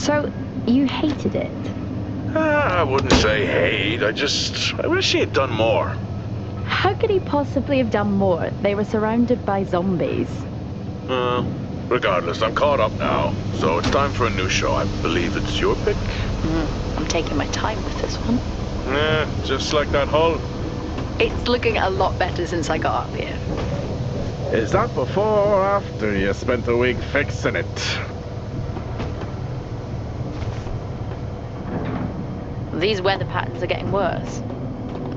So, you hated it? I wouldn't say hate. I wish he had done more. How could he possibly have done more? They were surrounded by zombies. Regardless, I'm caught up now. So it's time for a new show. I believe it's your pick? I'm taking my time with this one. Just like that hull. It's looking a lot better since I got up here. Is that before or after you spent a week fixing it? These weather patterns are getting worse.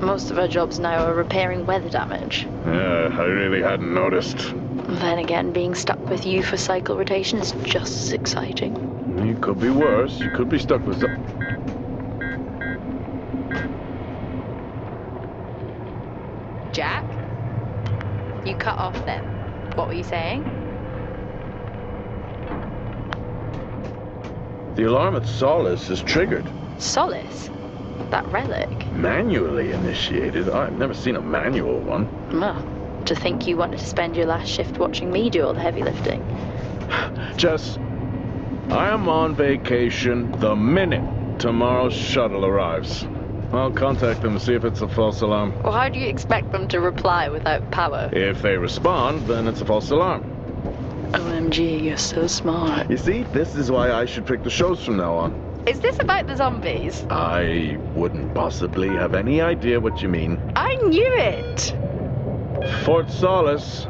Most of our jobs now are repairing weather damage. Yeah, I really hadn't noticed. Then again, being stuck with you for cycle rotation is just as exciting. It could be worse. You could be stuck with some... Jack? You cut off then. What were you saying? The alarm at Solis is triggered. Solis? That relic? Manually initiated? I've never seen a manual one. Well, to think you wanted to spend your last shift watching me do all the heavy lifting. Jess, I am on vacation the minute tomorrow's shuttle arrives. I'll contact them and see if it's a false alarm. Well, how do you expect them to reply without power? If they respond, then it's a false alarm. OMG, you're so smart. You see, this is why I should pick the shows from now on. Is this about the zombies? I wouldn't possibly have any idea what you mean. I knew it! Fort Solis.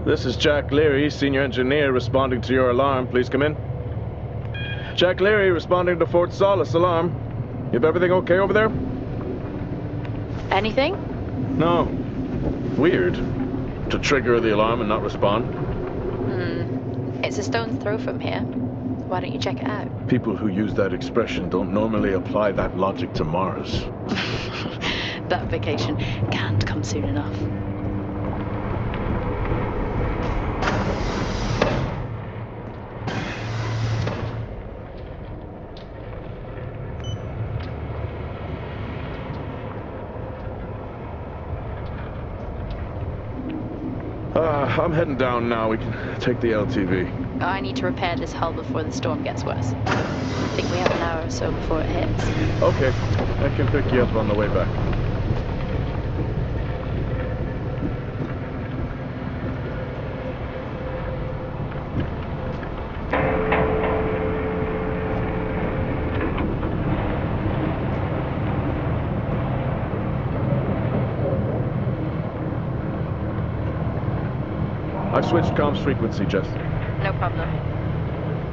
This is Jack Leary, senior engineer, responding to your alarm. Please come in. Jack Leary, responding to Fort Solis alarm. You have everything okay over there? Anything? No. Weird. To trigger the alarm and not respond. It's a stone's throw from here. Why don't you check it out? People who use that expression don't normally apply that logic to Mars. That vacation can't come soon enough. I'm heading down now. We can take the LTV. I need to repair this hull before the storm gets worse. I think we have an hour or so before it hits. Okay, I can pick you up on the way back. I've switched comms frequency, Jess. No problem.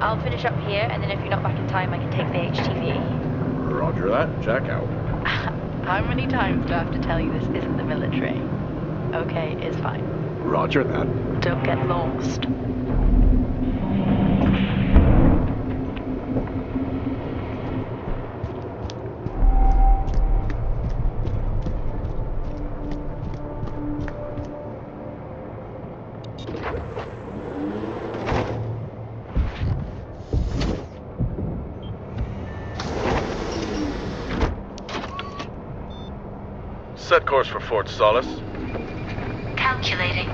I'll finish up here, and then if you're not back in time, I can take the HTV. Roger that. Jack out. How many times do I have to tell you this isn't the military? Okay, it's fine. Roger that. Don't get lost. Set course for Fort Solis. Calculating.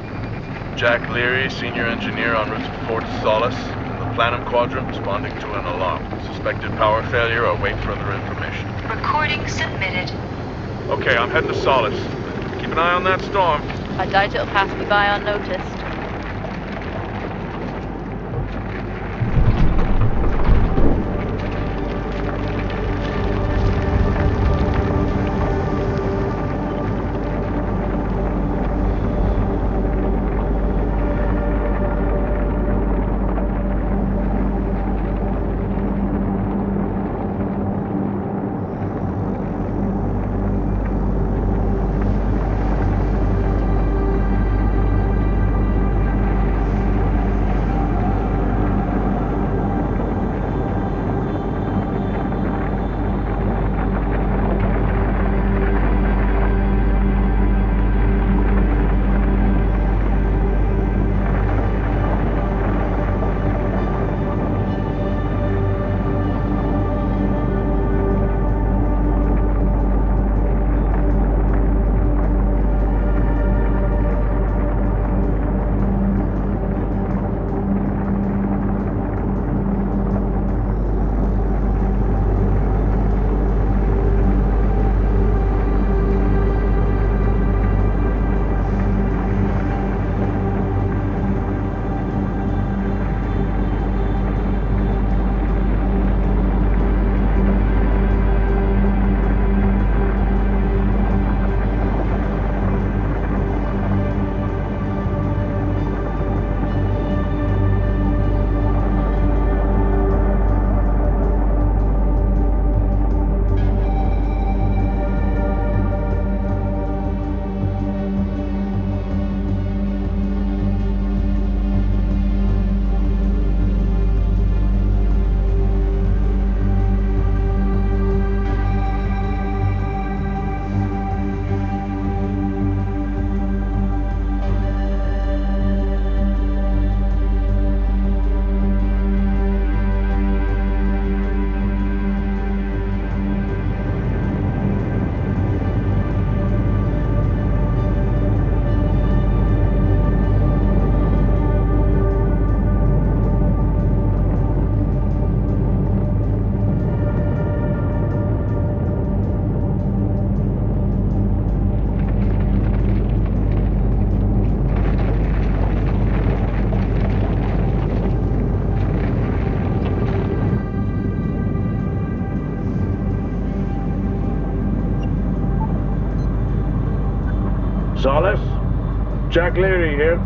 Jack Leary, senior engineer en route to Fort Solis. The Planum Quadrant responding to an alarm. Suspected power failure. Await further information. Recording submitted. Okay, I'm heading to Solis. Keep an eye on that storm. I doubt it'll pass me by unnoticed. Solis? Jack Leary here.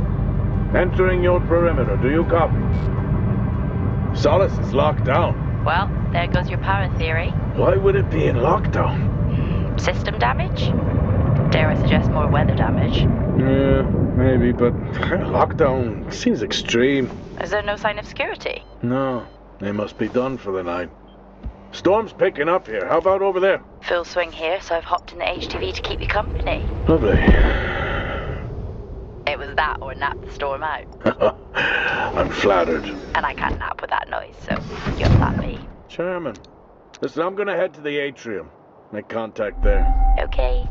Entering your perimeter. Do you copy? Solis is locked down. Well, there goes your power theory. Why would it be in lockdown? System damage? Dare I suggest more weather damage? Yeah, maybe, but lockdown seems extreme. Is there no sign of security? No, they must be done for the night. Storm's picking up here. How about over there? Full swing here, so I've hopped in the HTV to keep you company. Lovely. It was that or nap the storm out. I'm flattered. And I can't nap with that noise, so you'll let me. Chairman. Listen, I'm gonna head to the atrium. Make contact there. Okay.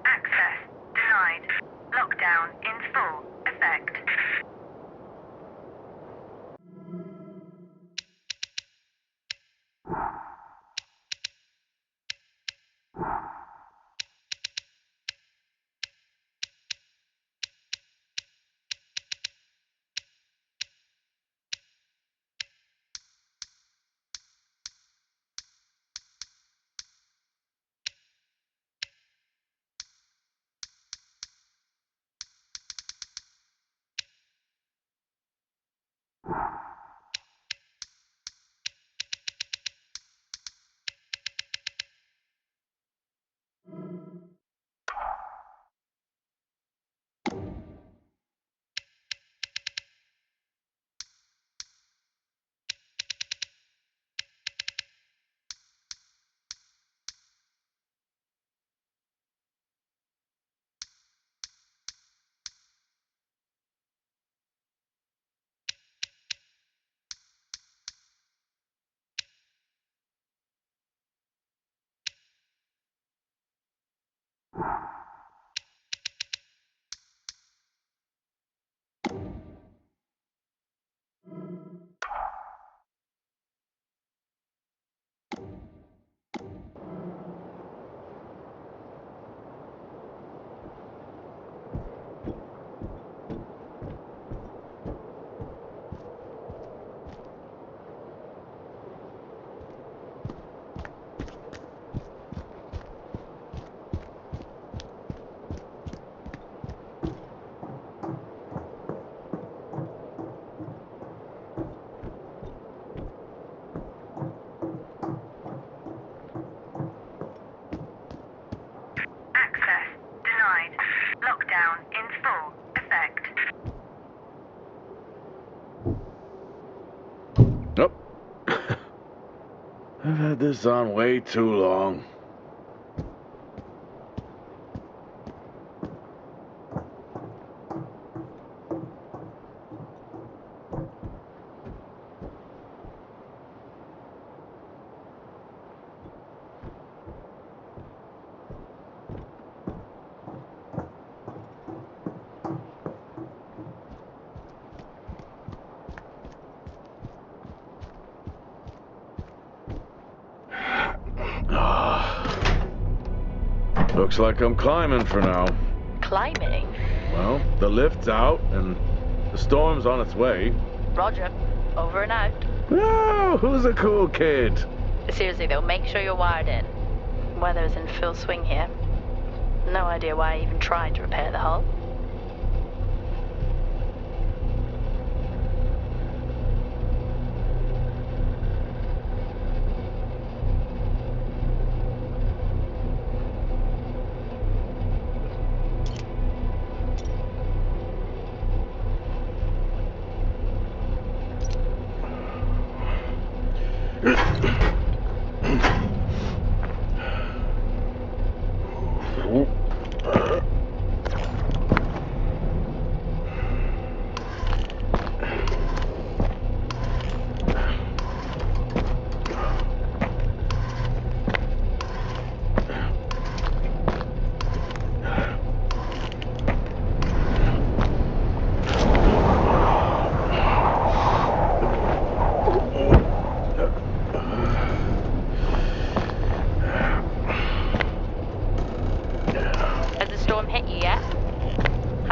Access denied. Lockdown in full effect. Access denied. Lockdown in full effect. Nope. I've had this on way too long. Looks like I'm climbing for now. Climbing? Well, the lift's out and the storm's on its way. Roger. Over and out. Oh, who's a cool kid? Seriously though, make sure you're wired in. Weather's in full swing here. No idea why I even tried to repair the hull.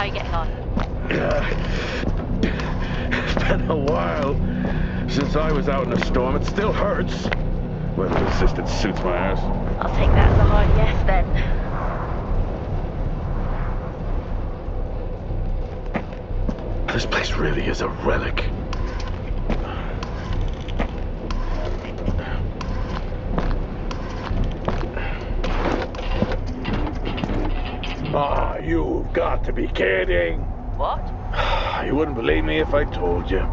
How are you getting on? It's been a while since I was out in a storm. It still hurts. Weather assisted suits my ass. I'll take that as a hard yes then. This place really is a relic. Ah, you've got to be kidding. What? You wouldn't believe me if I told you.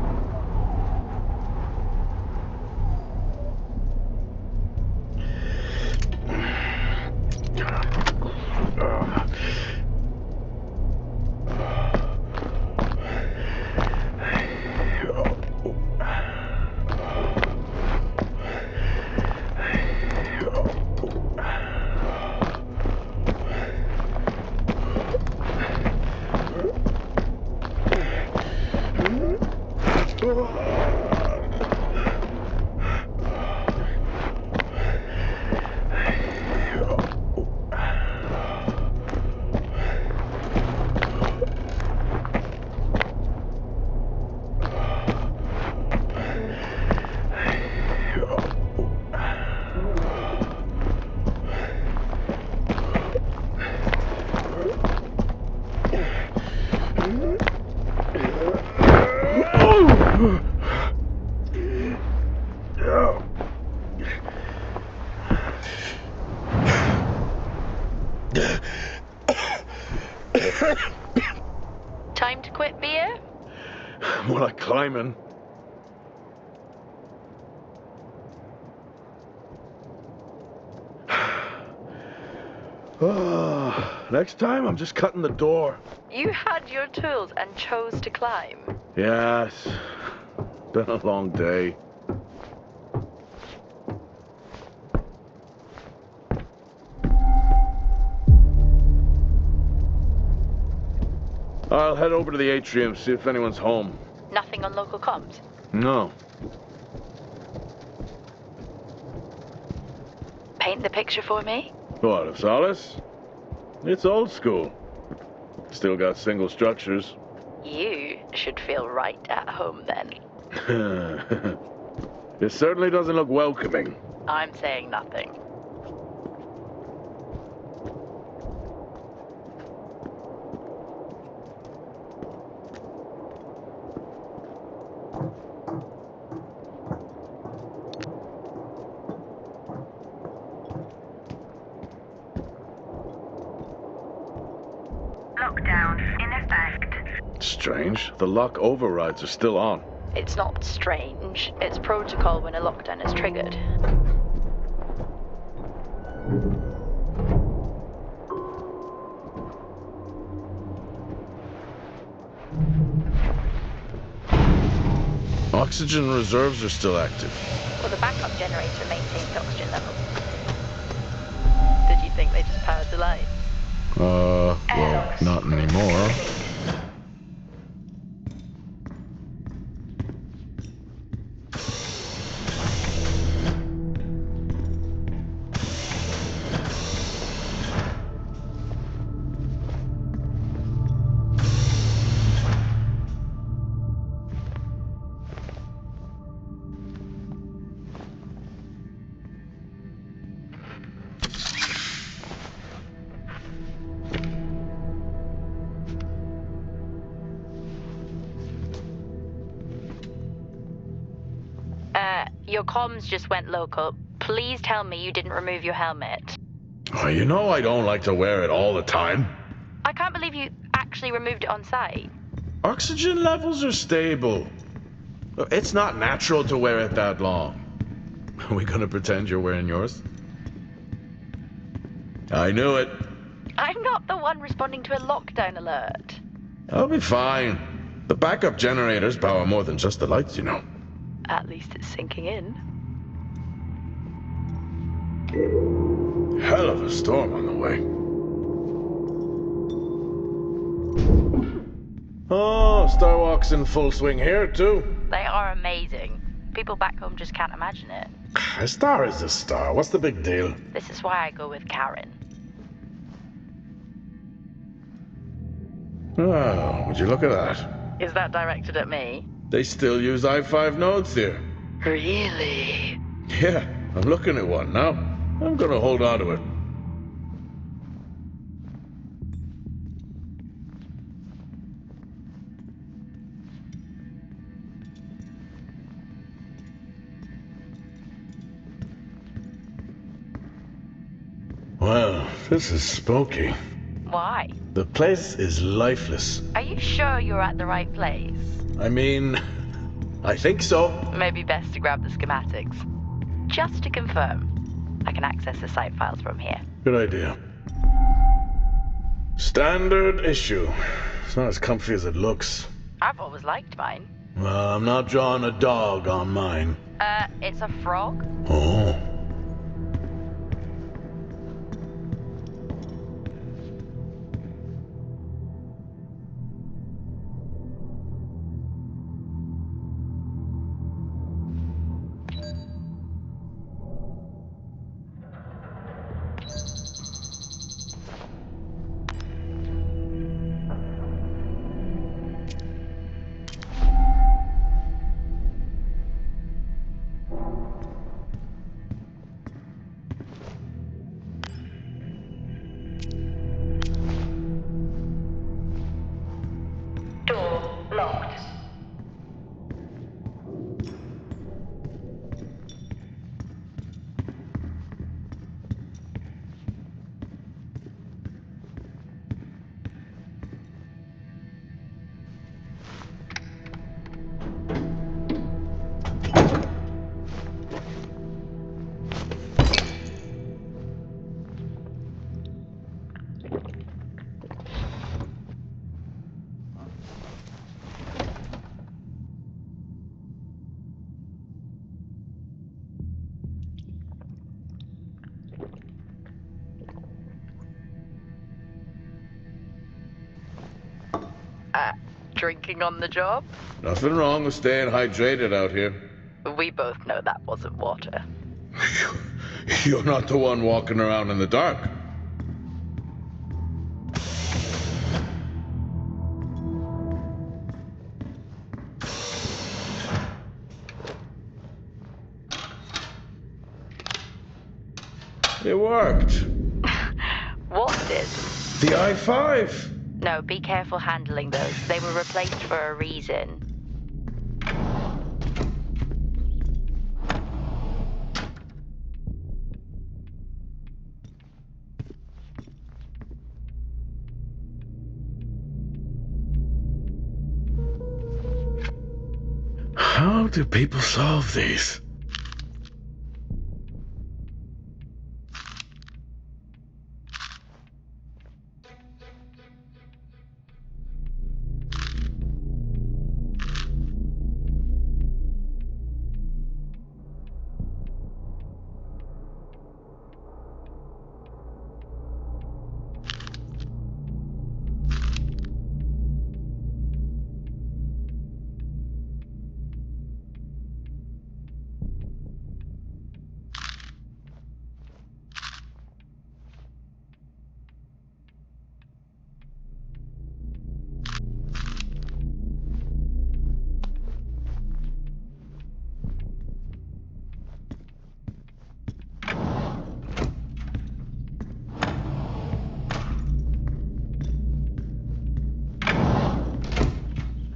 Time to quit beer? More like climbing. Next time, I'm just cutting the door. You had your tools and chose to climb. Yes. Been a long day. I'll head over to the atrium, see if anyone's home. Nothing on local comms? No. Paint the picture for me? What, of Solis? It's old school. Still got single structures. You should feel right at home then. It certainly doesn't look welcoming. I'm saying nothing. Lockdown in effect. Strange. The lock overrides are still on. It's not strange. It's protocol when a lockdown is triggered. Oxygen reserves are still active. Well, the backup generator maintains oxygen levels. Did you think they just powered the lights? Well, not anymore. Your comms just went local. Please tell me you didn't remove your helmet. Oh, you know I don't like to wear it all the time. I can't believe you actually removed it on site. Oxygen levels are stable. It's not natural to wear it that long. Are we gonna pretend you're wearing yours? I knew it. I'm not the one responding to a lockdown alert. I'll be fine. The backup generators power more than just the lights, you know. At least it's sinking in. Hell of a storm on the way. Oh, Starwalk's in full swing here, too. They are amazing. People back home just can't imagine it. A star is a star. What's the big deal? This is why I go with Karen. Oh, would you look at that? Is that directed at me? They still use i5 nodes here. Really? Yeah, I'm looking at one now. I'm gonna hold on to it. Well, this is spooky. Why? The place is lifeless. Are you sure you're at the right place? I mean, I think so. Maybe best to grab the schematics. Just to confirm, I can access the site files from here. Good idea. Standard issue. It's not as comfy as it looks. I've always liked mine. Well, I'm not drawing a dog on mine. It's a frog? Oh. Door locked. Drinking on the job? Nothing wrong with staying hydrated out here. We both know that wasn't water. You're not the one walking around in the dark. It worked. What did? The i5. No, be careful handling those. They were replaced for a reason. How do people solve these?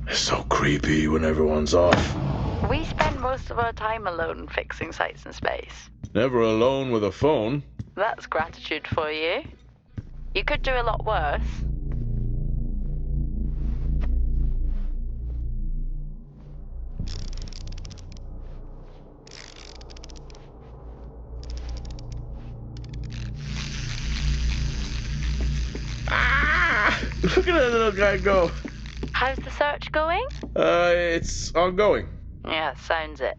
It's so creepy when everyone's off. We spend most of our time alone fixing sites in space. Never alone with a phone. That's gratitude for you. You could do a lot worse. Ah! Look at that little guy go. How's the search going? It's ongoing. Yeah, sounds it.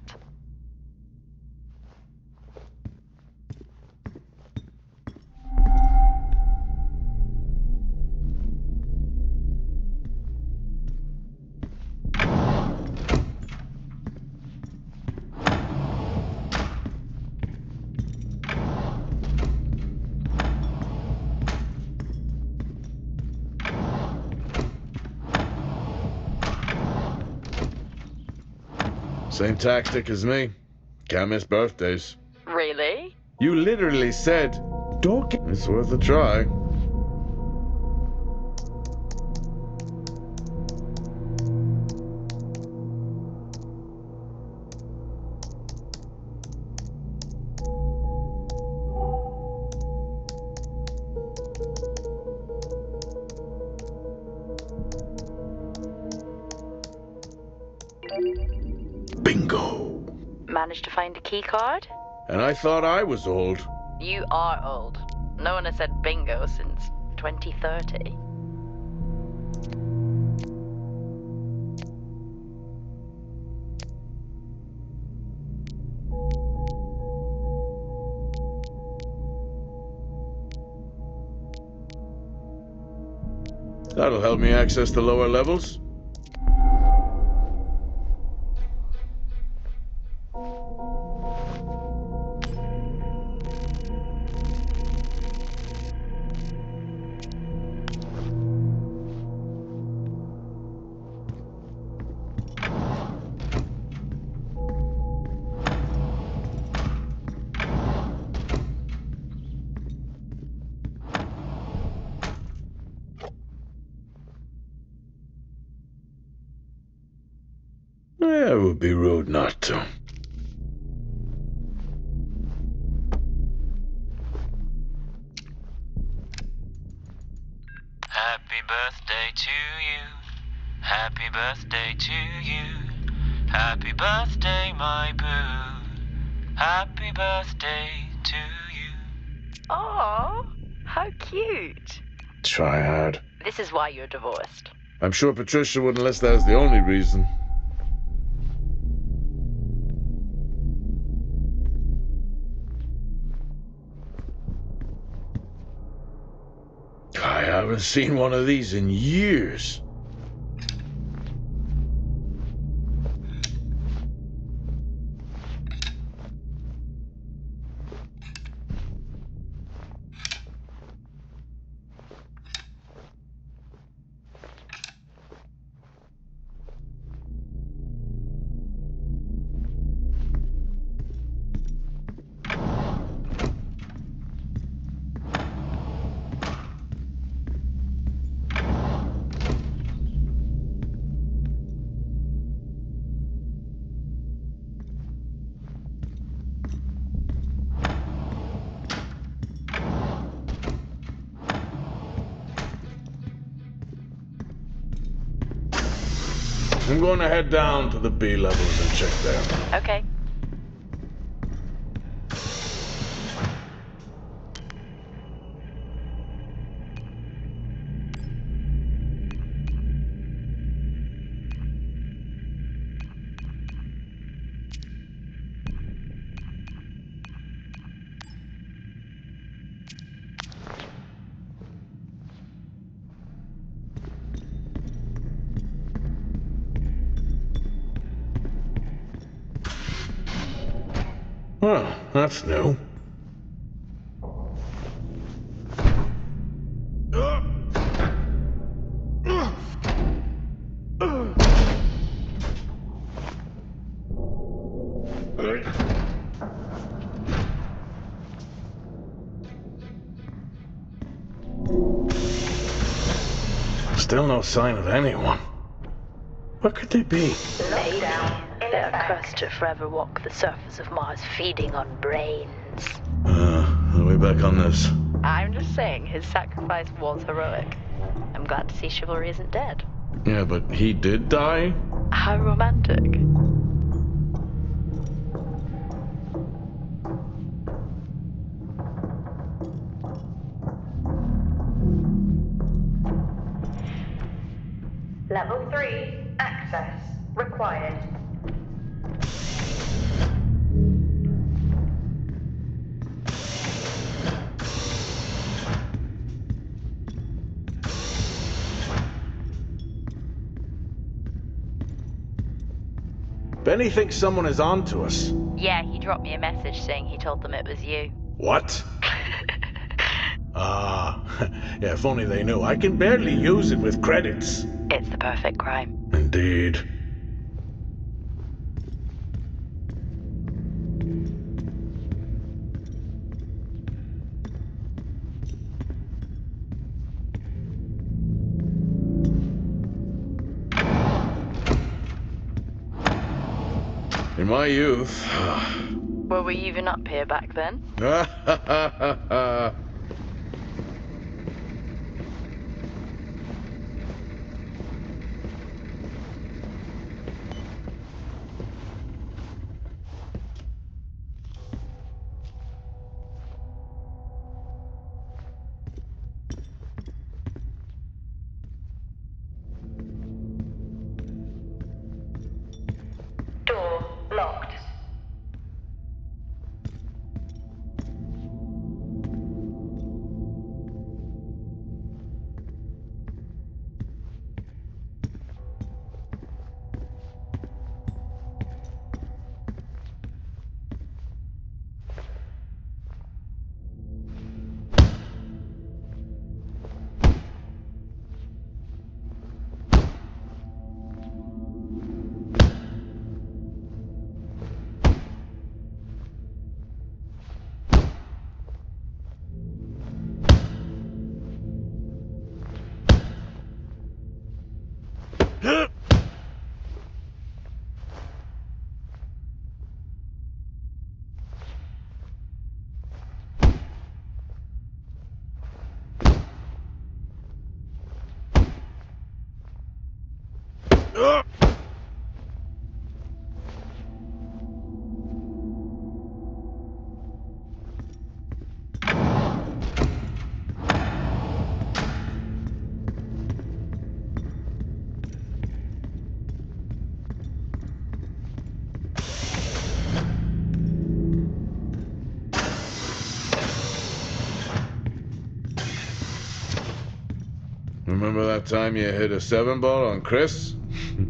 Same tactic as me. Can't miss birthdays. Really? You literally said, don't get... It's worth a try. Bingo! Managed to find a key card? And I thought I was old. You are old. No one has said bingo since 2030. That'll help me access the lower levels. Yeah, it would be rude not to. Happy birthday to you. Happy birthday to you. Happy birthday, my boo. Happy birthday to you. Aww, how cute. Try hard. This is why you're divorced. I'm sure Patricia wouldn't list that as the only reason. I haven't seen one of these in years. I'm going to head down to the B levels and check there. Okay. Well, that's new. Still no sign of anyone. Where could they be? Maybe they're cursed to forever walk the surface of Mars feeding on brains. Are we back on this? I'm just saying his sacrifice was heroic. I'm glad to see chivalry isn't dead. Yeah, but he did die? How romantic. Level 3, access required. Benny thinks someone is on to us. Yeah, he dropped me a message saying he told them it was you. What? Yeah, if only they knew. I can barely use it with credits. It's the perfect crime. Indeed. In my youth... Were we even up here back then? Door locked. Remember that time you hit a 7-ball on Chris? He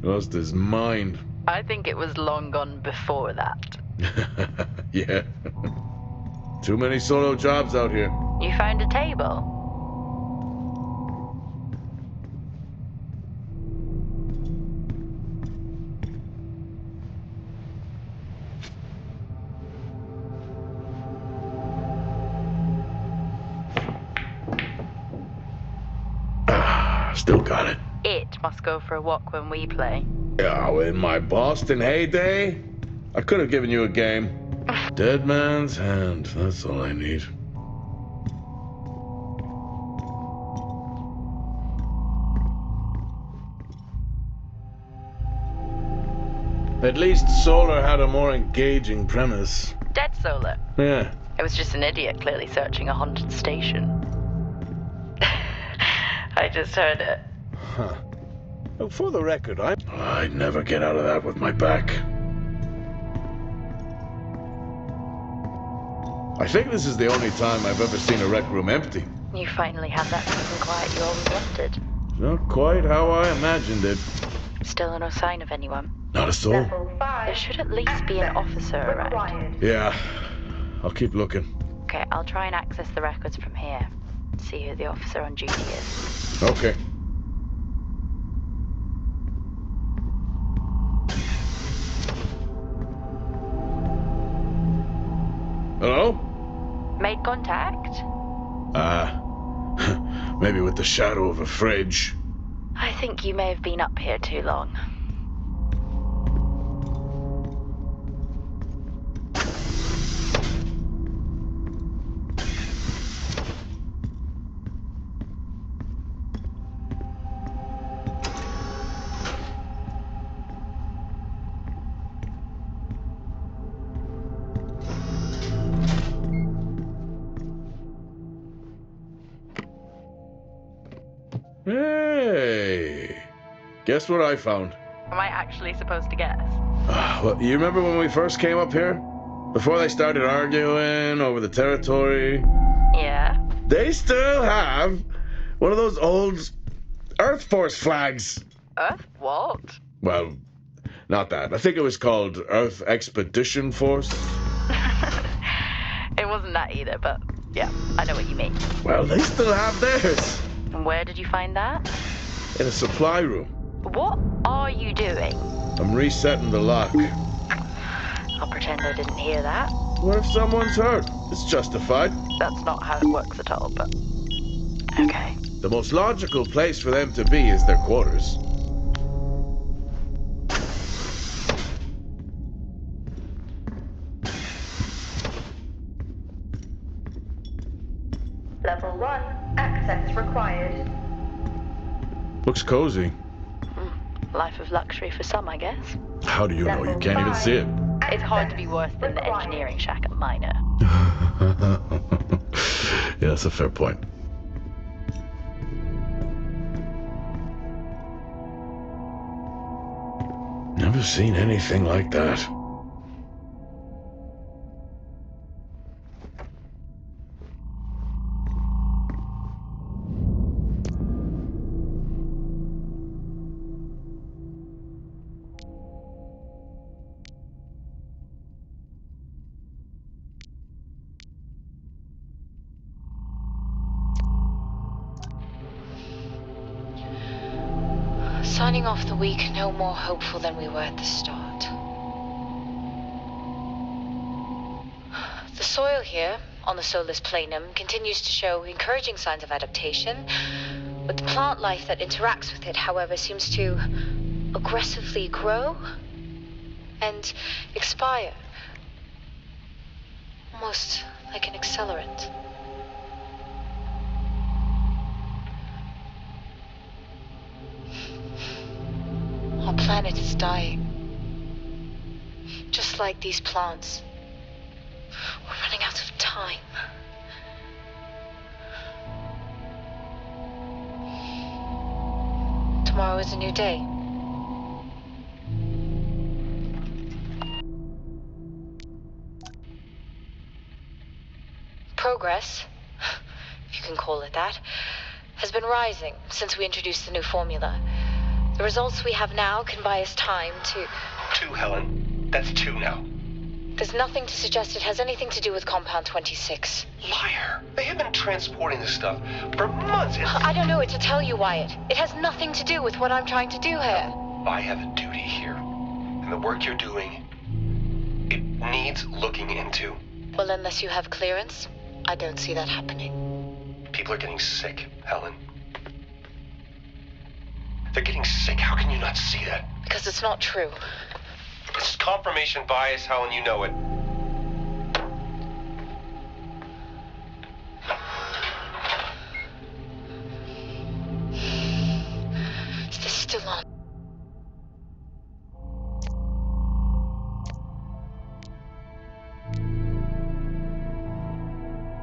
lost his mind. I think it was long gone before that. Yeah. Too many solo jobs out here. You found a table? Still got it. It must go for a walk when we play. Oh, in my Boston heyday, I could have given you a game. Dead man's hand, that's all I need. At least Solar had a more engaging premise. Dead Solar. Yeah. It was just an idiot clearly searching a haunted station. I just heard it. Huh. Well, for the record, I'd never get out of that with my back. I think this is the only time I've ever seen a rec room empty. You finally had that peace and quiet you always wanted. Not quite how I imagined it. Still no sign of anyone. Not a soul. Level 5. There should at least be an officer around. Required. Yeah, I'll keep looking. Okay, I'll try and access the records from here. See who the officer on duty is. Okay. Hello? Made contact? Maybe with the shadow of a fridge. I think you may have been up here too long. Hey! Guess what I found? Am I actually supposed to guess? Well, you remember when we first came up here? Before they started arguing over the territory? Yeah? They still have one of those old Earth Force flags. Earth what? Well, not that. I think it was called Earth Expedition Force. It wasn't that either, but yeah, I know what you mean. Well, they still have theirs. And where did you find that? In a supply room. What are you doing? I'm resetting the lock. I'll pretend I didn't hear that. What if someone's hurt? It's justified. That's not how it works at all, but... Okay. The most logical place for them to be is their quarters. Looks cozy. Life of luxury for some, I guess. How do you know? You Level can't even 5. see it. It's hard to be worse than the Required. engineering shack at Minor. Yeah, that's a fair point. Never seen anything like that. Signing off the week no more hopeful than we were at the start. The soil here, on the Solis planum, continues to show encouraging signs of adaptation, but the plant life that interacts with it, however, seems to aggressively grow and expire. Almost like an accelerant. Our planet is dying. Just like these plants. We're running out of time. Tomorrow is a new day. Progress, if you can call it that, has been rising since we introduced the new formula. The results we have now can buy us time to... 2, Helen. That's 2 now. There's nothing to suggest it has anything to do with Compound 26. Liar. They have been transporting this stuff for months. I don't know what to tell you, Wyatt. It has nothing to do with what I'm trying to do here. I have a duty here. And the work you're doing, it needs looking into. Well, unless you have clearance, I don't see that happening. People are getting sick, Helen. They're getting sick. How can you not see that? Because it's not true. It's confirmation bias, Helen. You know it. Is this still on?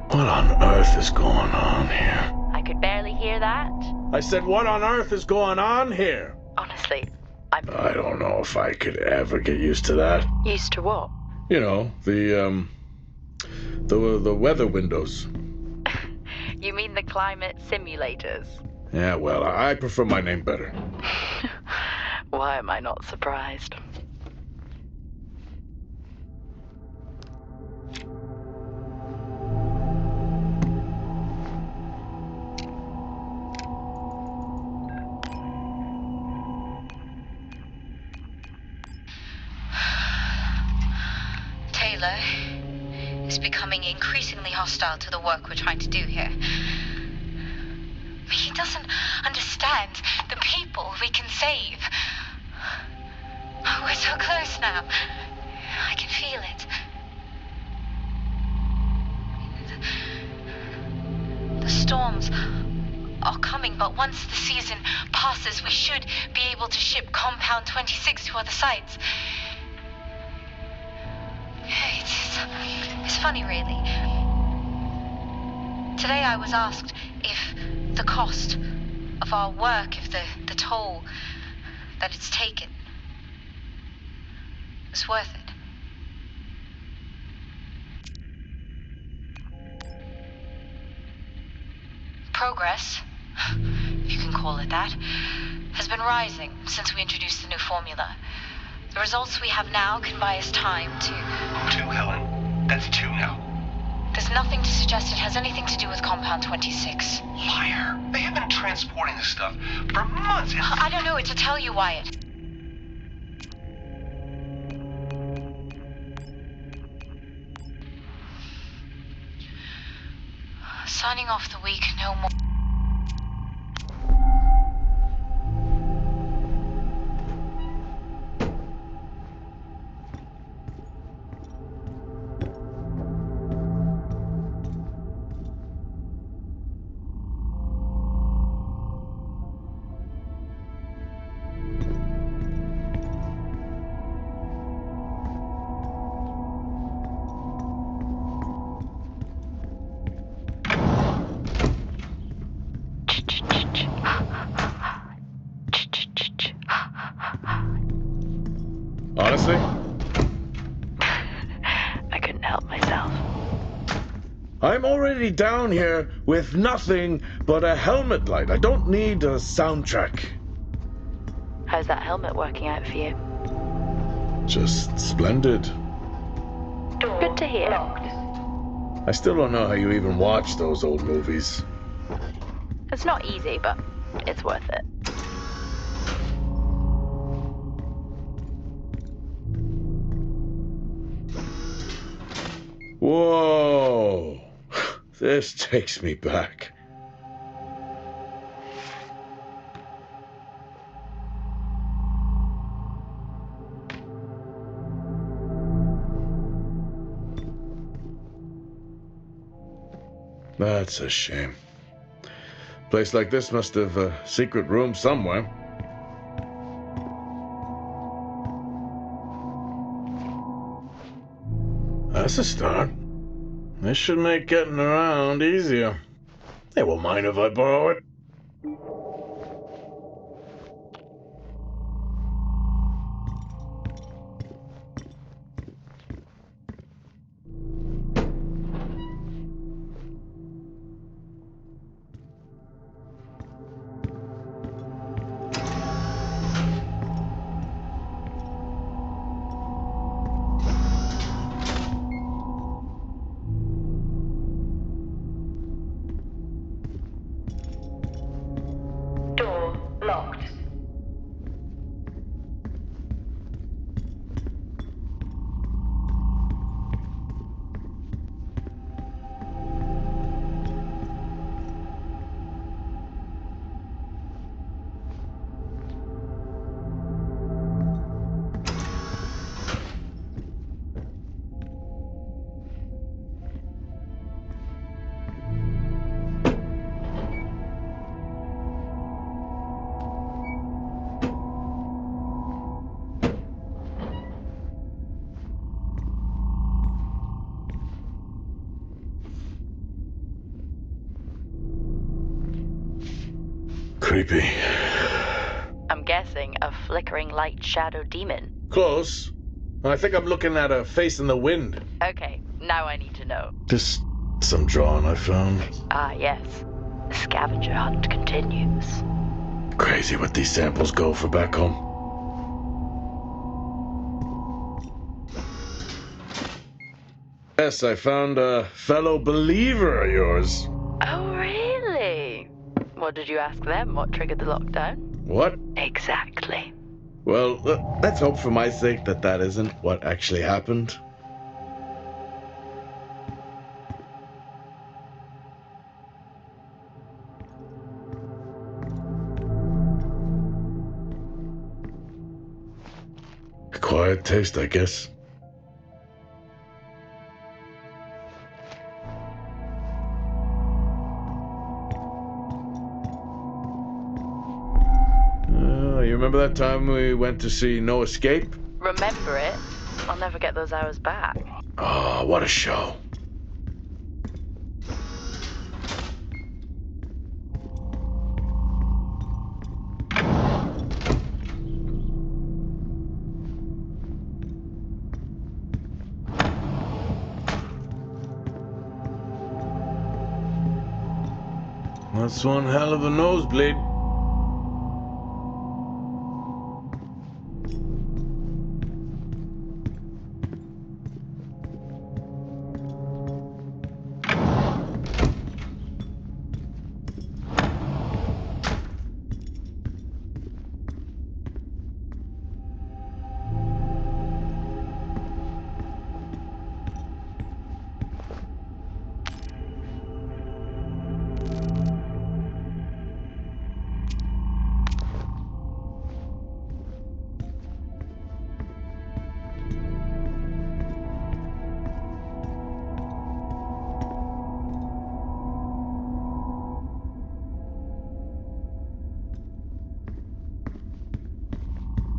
What on earth is going on here? I could barely hear that. I said, what on earth is going on here? Honestly, I'm I don't know if I could ever get used to that. used to what? You know, the weather windows. You mean the climate simulators? Yeah, well, I prefer my name better. Why am I not surprised? Taylor is becoming increasingly hostile to the work we're trying to do here. He doesn't understand the people we can save. We're so close now. I can feel it. The storms are coming, but once the season passes, we should be able to ship Compound 26 to other sites. It's funny, really. Today I was asked if the cost of our work, if the toll that it's taken is worth it. Progress, if you can call it that, has been rising since we introduced the new formula. The results we have now can buy us time to... 2, Helen. That's 2 now. There's nothing to suggest it has anything to do with Compound 26. Liar. They have been transporting this stuff for months. I don't know what to tell you, Wyatt. Signing off the week no more. Seriously? I couldn't help myself. I'm already down here with nothing but a helmet light. I don't need a soundtrack. How's that helmet working out for you? Just splendid. Door Good to hear. locked. I still don't know how you even watch those old movies. It's not easy, but it's worth it. Whoa! This takes me back. That's a shame. Place like this must have a secret room somewhere. That's a start. This should make getting around easier. They won't mind if I borrow it. Door locked. Creepy. I'm guessing a flickering light shadow demon. Close. I think I'm looking at a face in the wind. Okay, now I need to know. Just some drawing I found. Ah, yes. The scavenger hunt continues. Crazy what these samples go for back home. Yes, I found a fellow believer of yours. Oh, really? What did you ask them? What triggered the lockdown? What? Exactly. Well, let's hope for my sake that that isn't what actually happened. Acquired taste, I guess. You remember that time we went to see No Escape? Remember it? I'll never get those hours back. Oh, what a show. That's one hell of a nosebleed.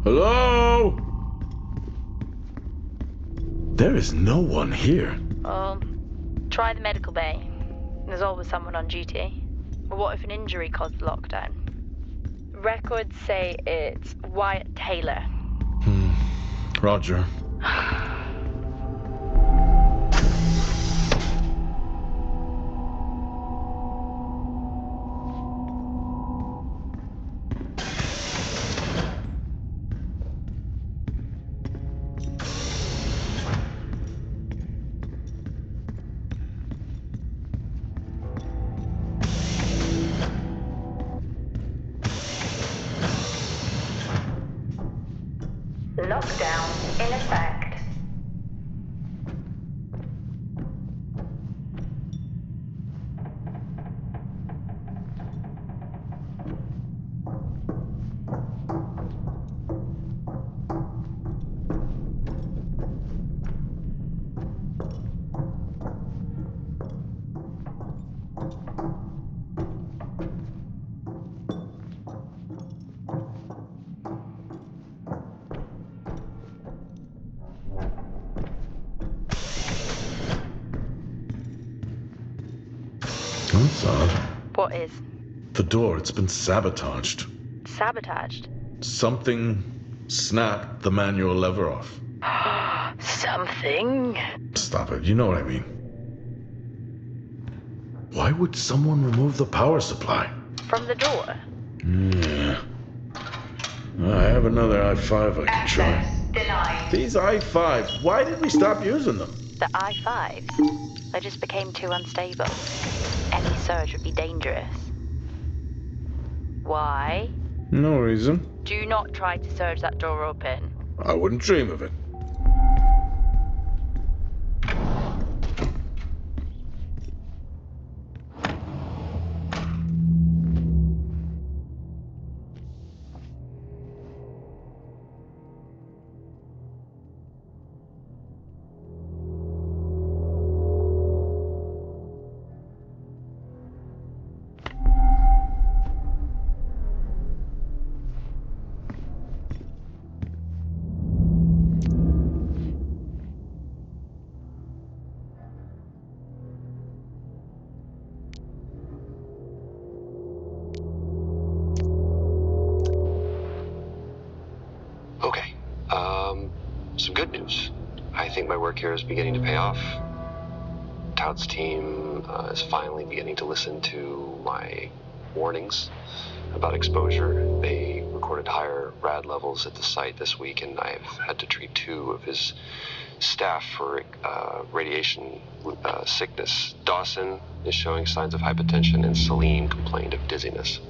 Hello? There is no one here. Try the medical bay. There's always someone on duty. But what if an injury caused the lockdown? Records say it's Wyatt Taylor. Roger. Lockdown in effect. That's odd. What is? The door, it's been sabotaged. Sabotaged? Something snapped the manual lever off. Something? Stop it, you know what I mean. Why would someone remove the power supply? From the door? Yeah. I have another i5 I can try. Access denied. These i5s, why did we stop using them? The I-5s? They just became too unstable. Any surge would be dangerous. Why? No reason. Do not try to surge that door open. I wouldn't dream of it. Okay. Some good news. I think my work here is beginning to pay off. Todd's team is finally beginning to listen to my warnings about exposure. They recorded higher rad levels at the site this week, and I've had to treat 2 of his staff for radiation sickness. Dawson is showing signs of hypotension, and Celine complained of dizziness.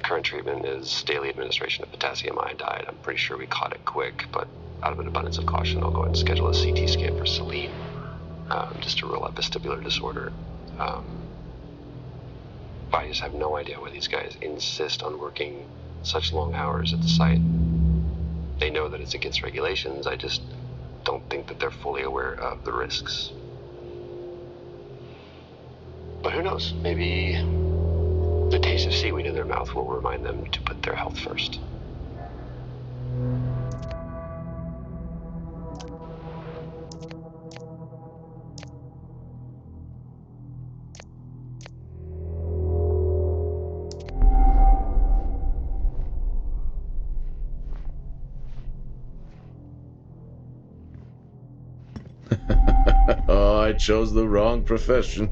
Current treatment is daily administration of potassium iodide. I'm pretty sure we caught it quick, but out of an abundance of caution, I'll go ahead and schedule a CT scan for Celine, just to rule out vestibular disorder. I just have no idea why these guys insist on working such long hours at the site. They know that it's against regulations. I just don't think that they're fully aware of the risks. But who knows? Maybe the taste of seaweed in their mouth will remind them to put their health first. Oh, I chose the wrong profession.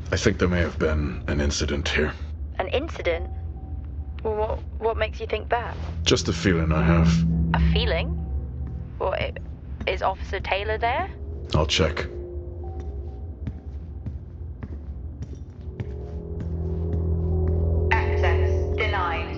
I think there may have been an incident here. An incident? Well, what makes you think that? Just a feeling I have. A feeling? What, is Officer Taylor there? I'll check. Access denied.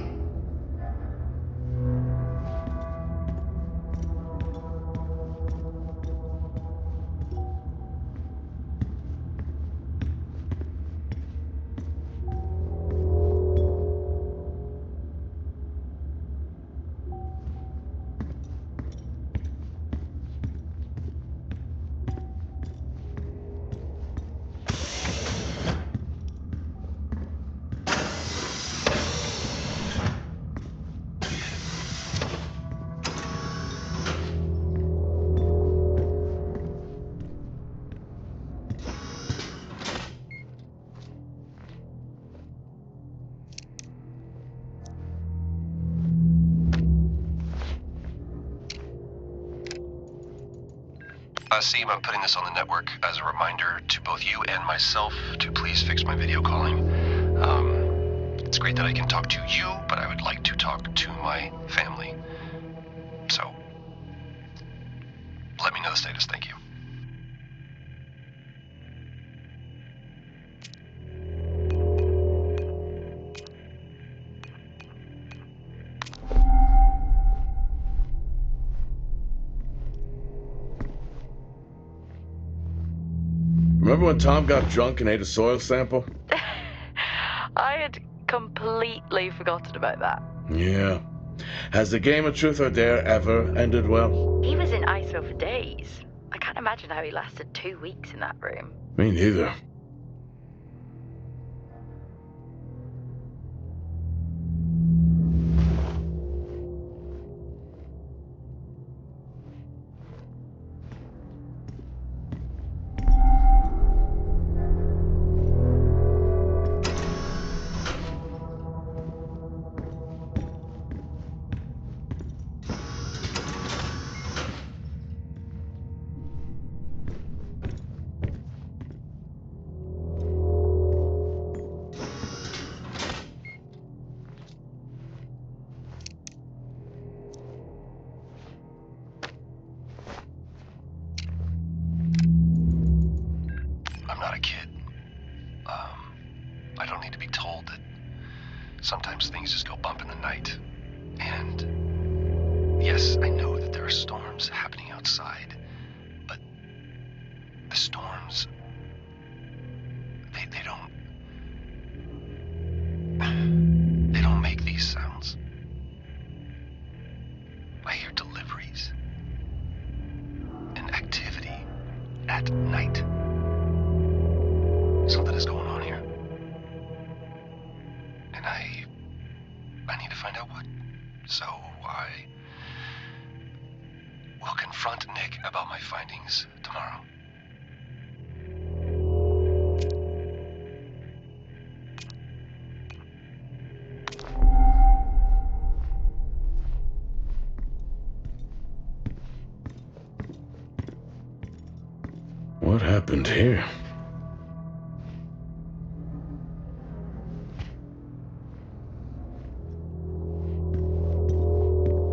Seem, I'm putting this on the network as a reminder to both you and myself to please fix my video calling. It's great that I can talk to you, but I would like to talk to my family. So, let me know the status. Thank you. Remember when Tom got drunk and ate a soil sample? I had completely forgotten about that. Yeah. Has the game of truth or dare ever ended well? He was in ISO for days. I can't imagine how he lasted 2 weeks in that room. Me neither. I'm not a kid. I don't need to be told that sometimes things just go bump in the night. And yes, I know that there are storms happening outside, but the storms, they don't make these sounds. I hear deliveries and activity at night. Something is going on here. And I need to find out what. So I will confront Nick about my findings tomorrow. What happened here?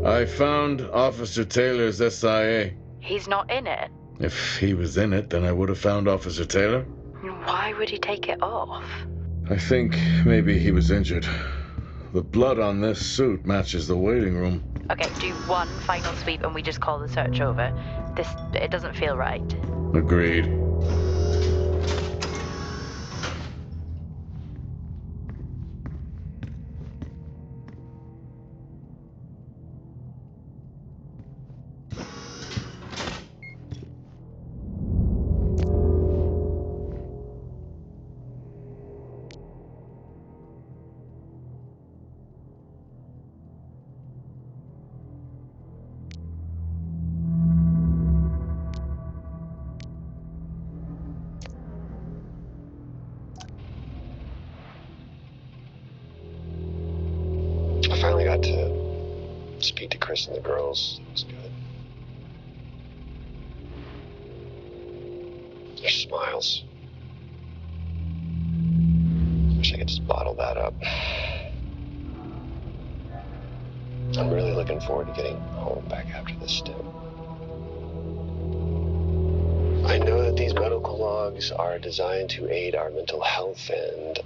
I found Officer Taylor's SIA. He's not in it. If he was in it, then I would have found Officer Taylor. Why would he take it off? I think maybe he was injured. The blood on this suit matches the waiting room. Okay, do one final sweep and we just call the search over. It doesn't feel right. Agreed. I finally got to speak to Chris and the girls. It was good. Their smiles. Wish I could just bottle that up. I'm really looking forward to getting home back after this stint. I know that these medical logs are designed to aid our mental health, and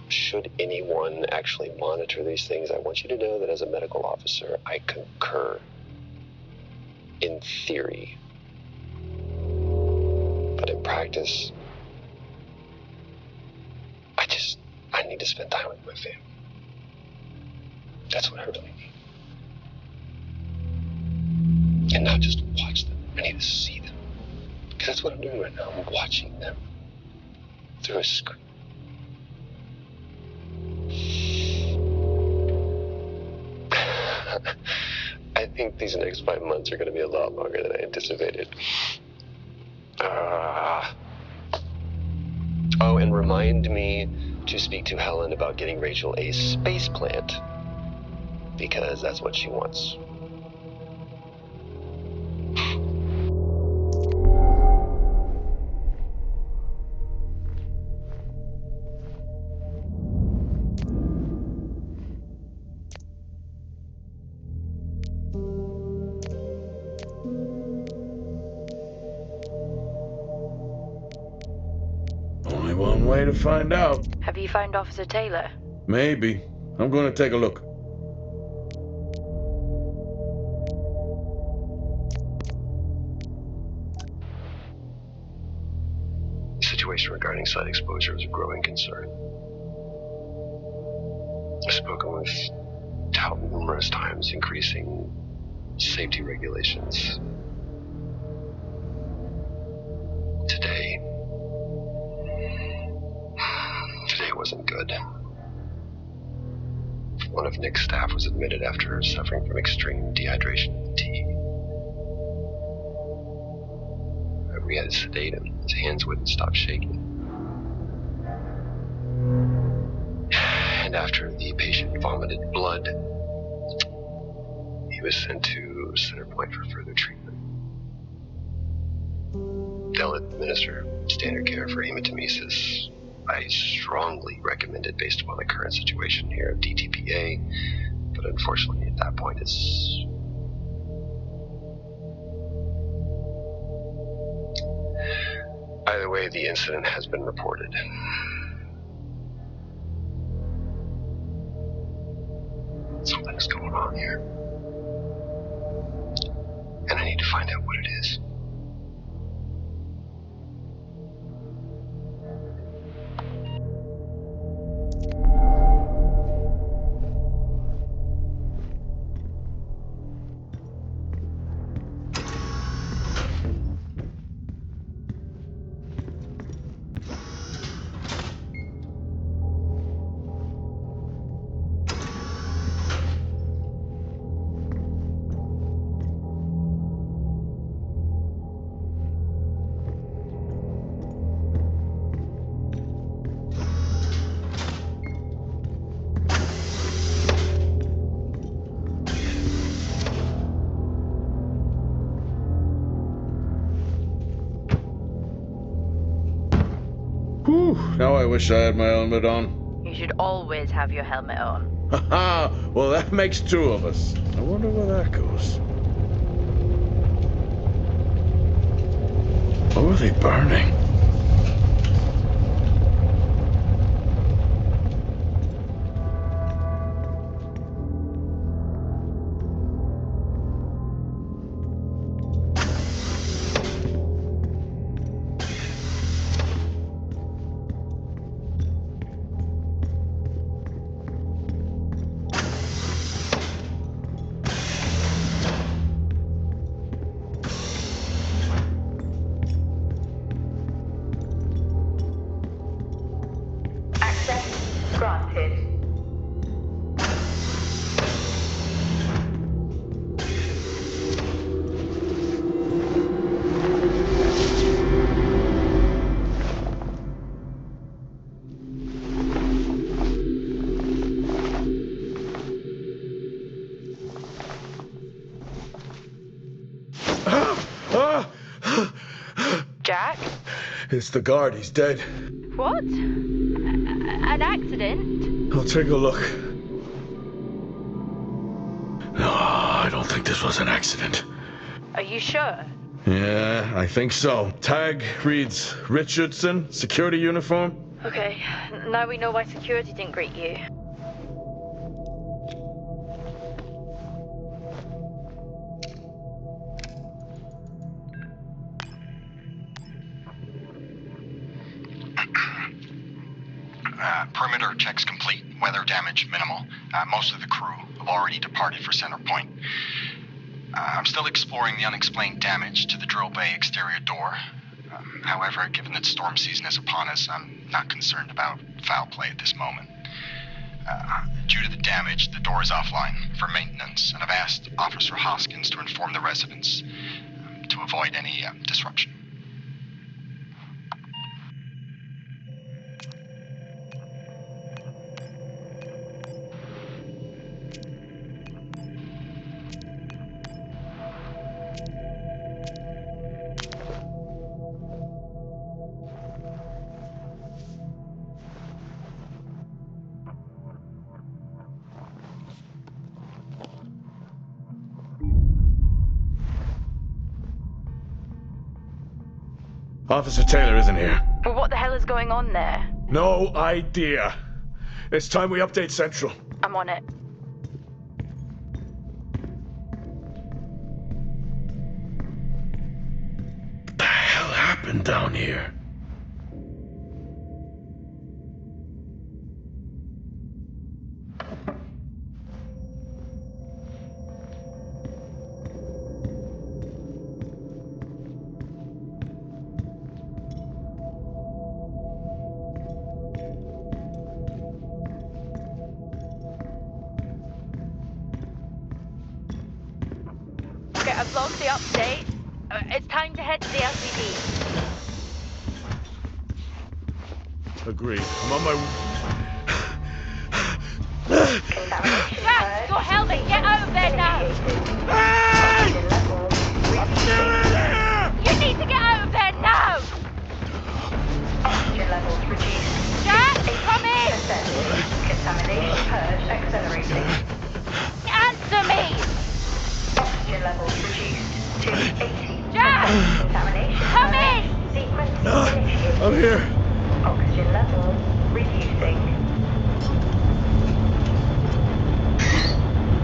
should anyone actually monitor these things, I want you to know that as a medical officer, I concur. In theory. But in practice, I need to spend time with my family. That's what I really need. And not just watch them. I need to see them. Because that's what I'm doing right now. I'm watching them through a screen. I think these next 5 months are going to be a lot longer than I anticipated. Oh, and remind me to speak to Helen about getting Rachel a space plant, because that's what she wants. One way to find out. Have you found Officer Taylor? Maybe. I'm going to take a look. The situation regarding site exposure is a growing concern. I've spoken with Tout numerous times, increasing safety regulations. Today wasn't good. One of Nick's staff was admitted after suffering from extreme dehydration and fatigue. We had to sedate him. His hands wouldn't stop shaking. And after the patient vomited blood, he was sent to Center Point for further treatment. They'll administer standard care for hematemesis. I strongly recommend it based upon the current situation here of DTPA, but unfortunately at that point it's... Either way, the incident has been reported. Something's going on here. And I need to find out what it is. Whew, now I wish I had my helmet on. You should always have your helmet on. Haha, well that makes two of us. I wonder where that goes. What were they burning? Access granted. Jack? It's the guard, he's dead. What? An accident? I'll take a look. No, I don't think this was an accident. Are you sure? Yeah, I think so. Tag reads Richardson, security uniform. Okay, now we know why security didn't greet you. Perimeter checks complete. Weather damage minimal. Most of the crew have already departed for Center Point. I'm still exploring the unexplained damage to the drill bay exterior door. However, given that storm season is upon us, I'm not concerned about foul play at this moment. Due to the damage, the door is offline for maintenance, and I've asked Officer Hoskins to inform the residents to avoid any disruption. Officer Taylor isn't here. Well, what the hell is going on there? No idea. It's time we update Central. I'm on it. What the hell happened down here? Okay, I've logged the update. It's time to head to the LCD. Agreed. I'm on my... Jack, your helmet! Get over there now! You need to get over there now! Oxygen levels reduced. Jack, come in! Contamination purge accelerating. Answer me! Oxygen levels reduced to 80%. Jack! Contamination Come purge in! sequence initiated. I'm here. Oxygen levels reducing.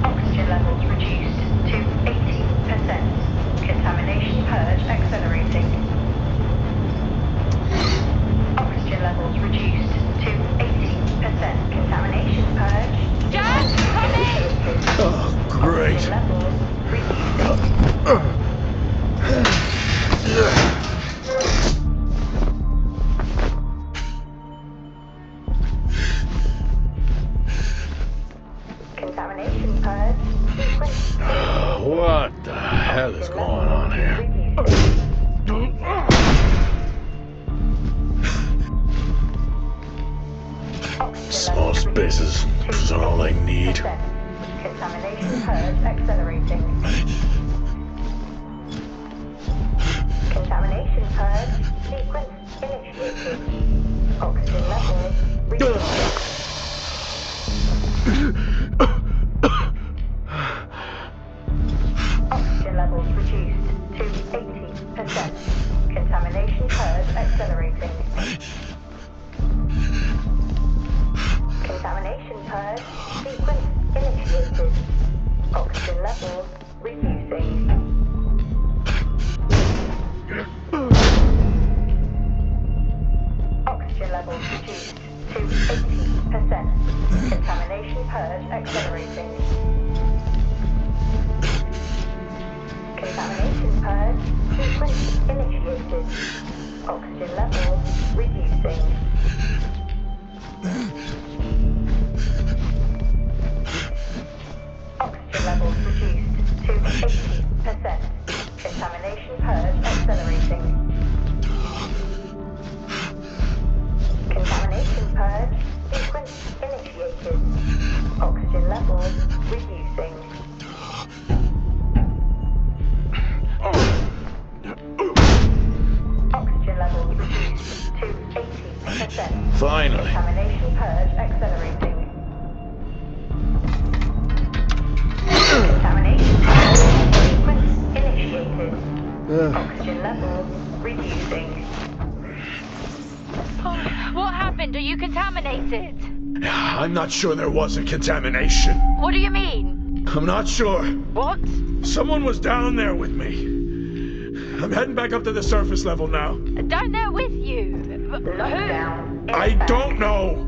Oxygen levels reduced to 80%. Contamination purge accelerating. Oxygen levels reduced to 80%. Contamination purge. Jack, come in! Oh, great. Oxygen levels reducing. Contamination purge sequence. What the hell is going on here? Small spaces. Those are all I need. Contamination purge accelerating. Contamination purge sequence initiated. Oxygen levels reducing. Oxygen levels reduced to 80%. Contamination purge accelerating. Contamination purge sequence initiated. Oxygen levels reducing. Oxygen levels reduced to 80%. Contamination purge accelerating. Contamination purge sequence initiated. Oxygen levels reducing. Oxygen levels reduced to 80%. Contamination purge accelerating. Contamination purge sequence initiated. Oxygen levels reducing. Oxygen levels reduced to 80%. Finally. Contamination purge accelerating. Contamination purge sequence initiated. Oxygen levels reducing. Oh, what happened? Are you contaminated? I'm not sure there was a contamination. What do you mean? I'm not sure. What? Someone was down there with me. I'm heading back up to the surface level now. Down there with you? Who? Lockdown in I effect. don't know.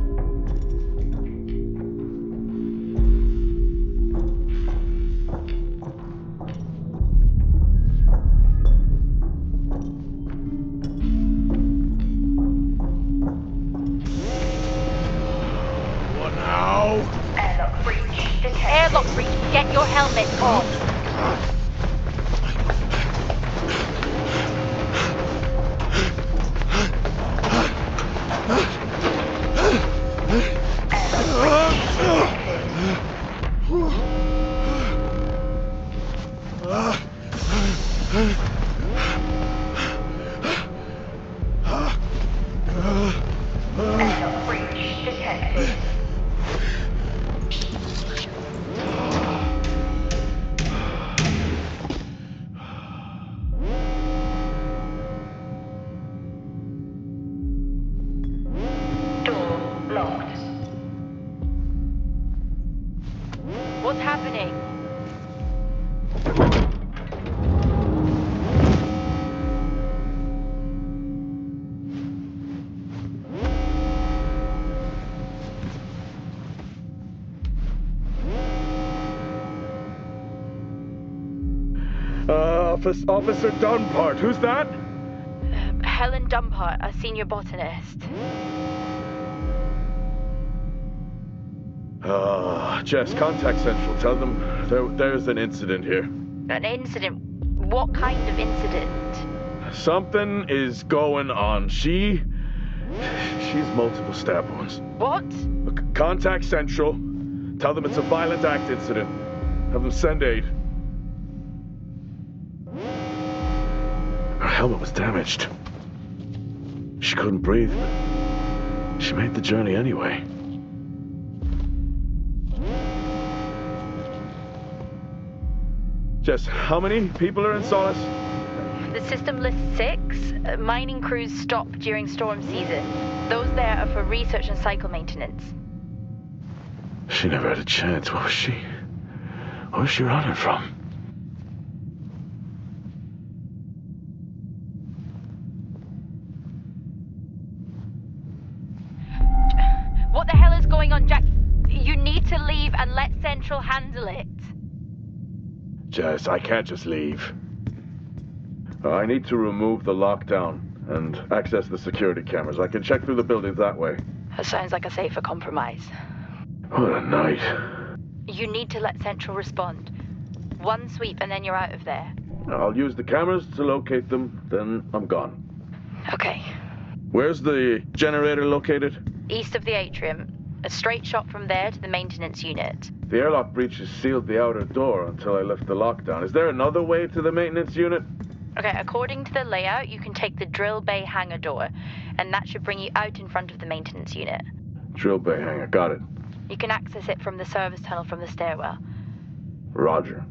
What now? Airlock breach detected. Airlock breach. Get your helmet on. Airlock breach detected. Officer Dunpart, who's that? Helen Dumpart, a senior botanist. Jess, contact Central. Tell them there's an incident here. An incident? What kind of incident? Something is going on. She's multiple stab wounds. What? Look, contact Central. Tell them it's a violent act incident. Have them send aid. Her helmet was damaged. She couldn't breathe, but she made the journey anyway. Jess, how many people are in Solis? The system lists 6. Mining crews stop during storm season. Those there are for research and cycle maintenance. She never had a chance. What was she running from? What the hell is going on, Jack? You need to leave and let Central handle it. Jess, I can't just leave. I need to remove the lockdown and access the security cameras. I can check through the buildings that way. That sounds like a safer compromise. What a night. You need to let Central respond. One sweep and then you're out of there. I'll use the cameras to locate them, then I'm gone. Okay. Where's the generator located? East of the atrium. A straight shot from there to the maintenance unit. The airlock breaches sealed the outer door until I left the lockdown. Is there another way to the maintenance unit? Okay, according to the layout, you can take the drill bay hangar door, and that should bring you out in front of the maintenance unit. Drill bay hangar, got it. You can access it from the service tunnel from the stairwell. Roger.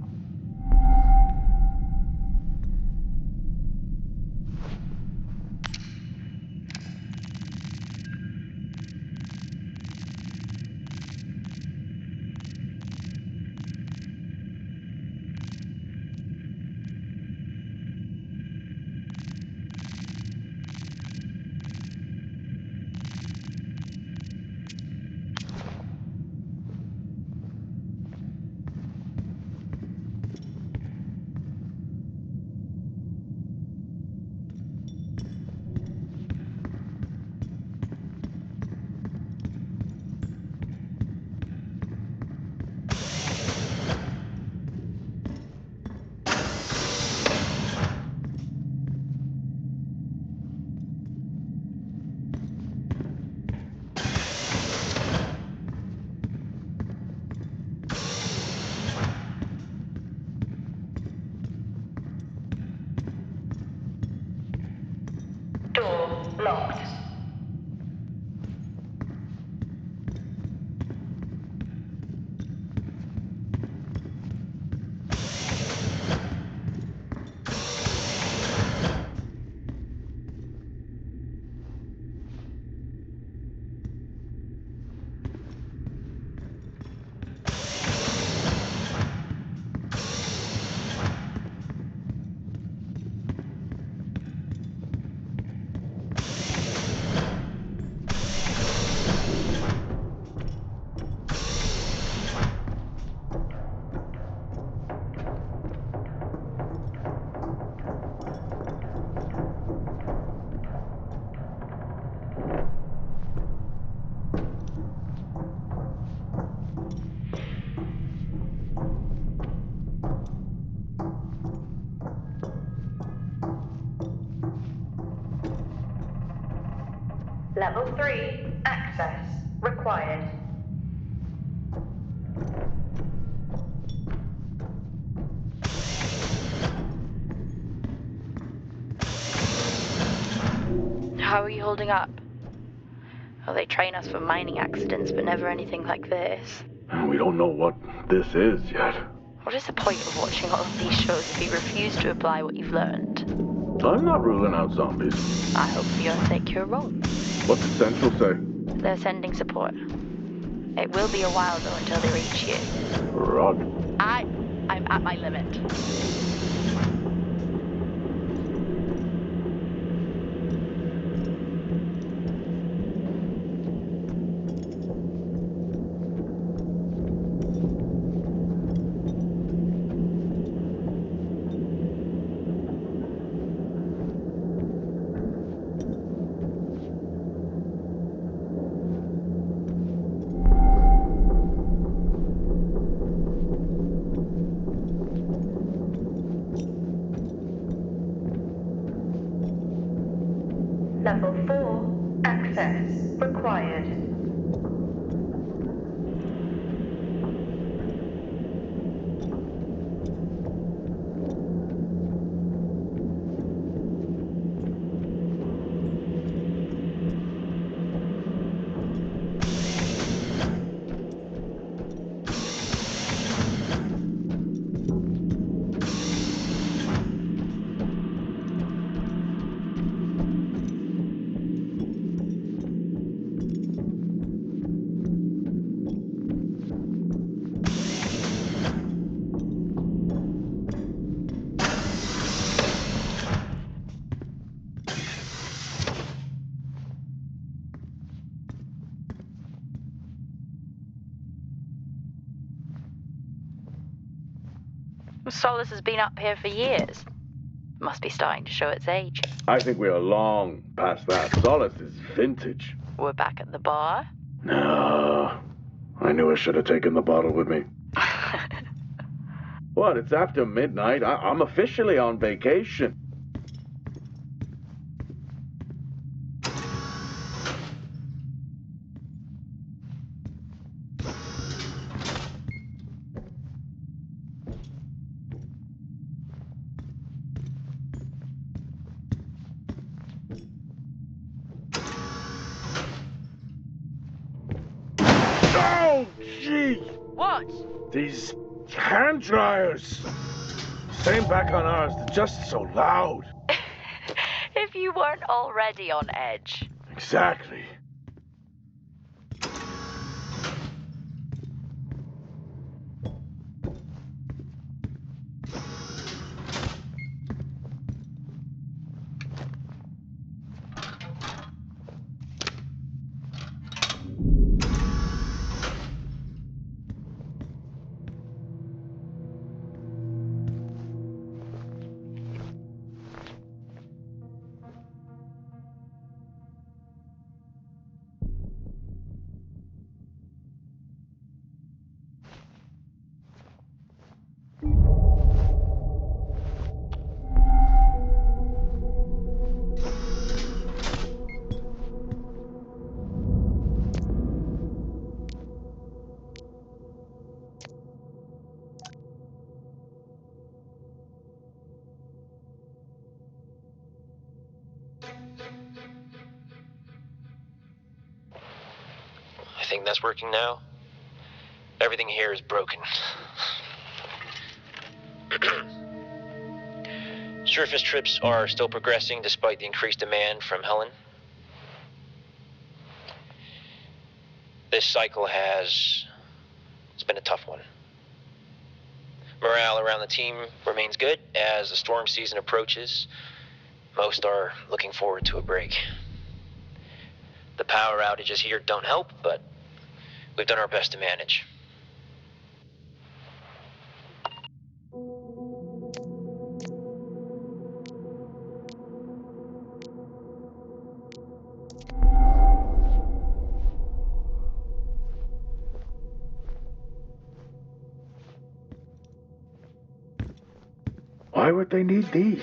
Door locked. Level 3, access required. How are you holding up? Well, they train us for mining accidents, but never anything like this. We don't know what this is yet. What is the point of watching all of these shows if you refuse to apply what you've learned? I'm not ruling out zombies. I hope for your sake you're wrong. What did Central say? They're sending support. It will be a while though until they reach you. Rod. I'm at my limit. Level 4, access required. Solis has been up here for years. Must be starting to show its age. I think we are long past that. Solis is vintage. We're back at the bar. No. I knew I should have taken the bottle with me. What? It's after midnight. I'm officially on vacation. Oh, gee! What? These hand dryers. Same back on ours. They're just so loud. If you weren't already on edge. Exactly. I think that's working now. Everything here is broken. Surface trips are still progressing despite the increased demand from Helen. This cycle it's been a tough one. Morale around the team remains good as the storm season approaches. Most are looking forward to a break. The power outages here don't help, but we've done our best to manage. Why would they need these?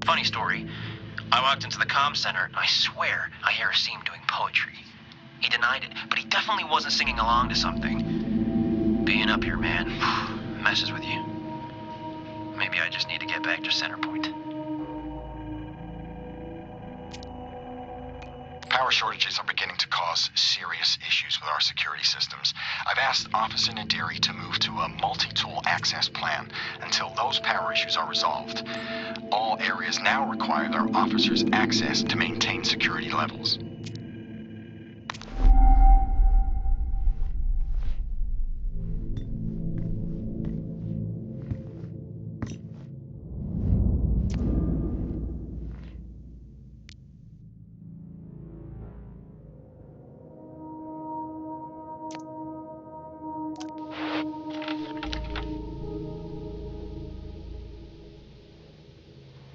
Funny story. I walked into the comm center, and I swear I hear Asim doing poetry. He denied it, but he definitely wasn't singing along to something. Being up here, man, messes with you. Maybe I just need to get back to center point. Power shortages are beginning to cause serious issues with our security systems. I've asked Officer Nadiri to move to a multi-tool access plan until those power issues are resolved. All areas now require their officers access to maintain security levels.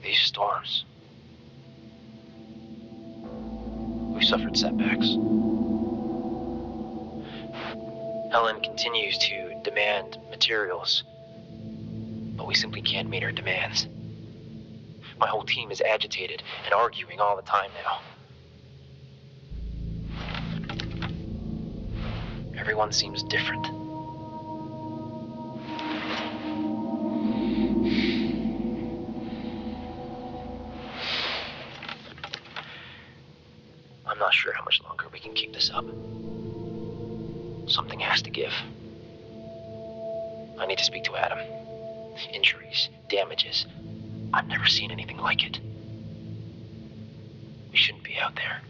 These storms. We've suffered setbacks. Helen continues to demand materials, but we simply can't meet her demands. My whole team is agitated and arguing all the time now. Everyone seems different. I'm not sure how much longer we can keep this up. Something has to give. I need to speak to Adam. Injuries, damages. I've never seen anything like it. We shouldn't be out there.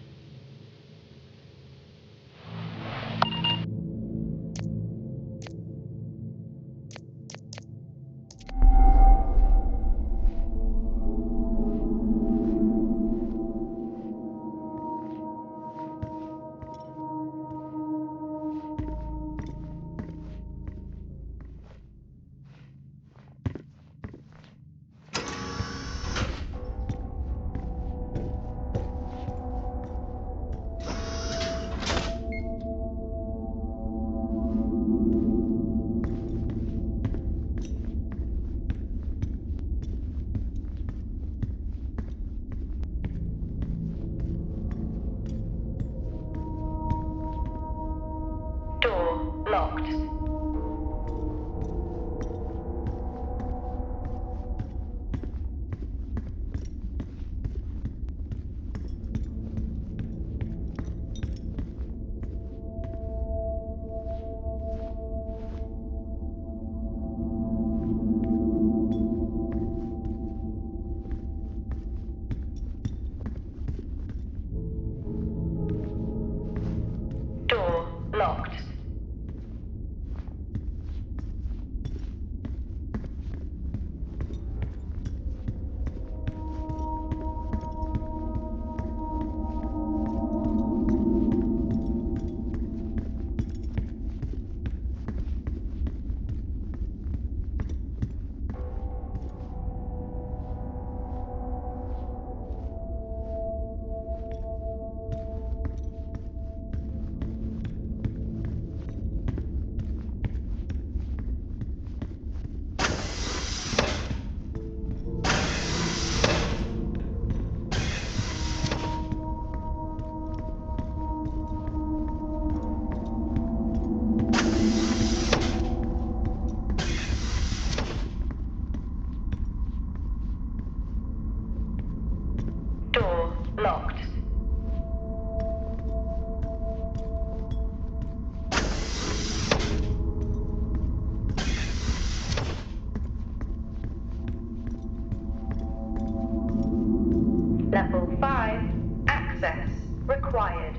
Door locked. Door locked. Door locked. Level 5. Access required.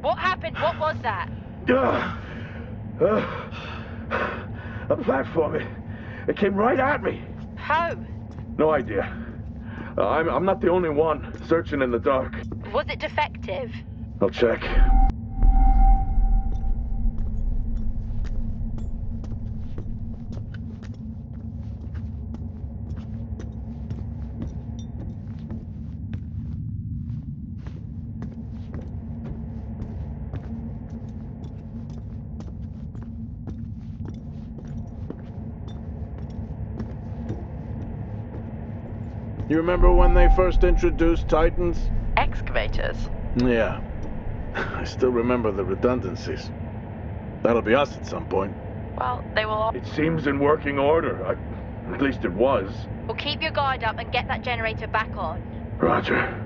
What happened? What was that? A platform. It came right at me. How? No idea. I'm not the only one searching in the dark. Was it defective? I'll check. You remember when they first introduced Titans? Excavators. Yeah. I still remember the redundancies. That'll be us at some point. Well, they will all... It seems in working order. At least it was. Well, keep your guard up and get that generator back on. Roger.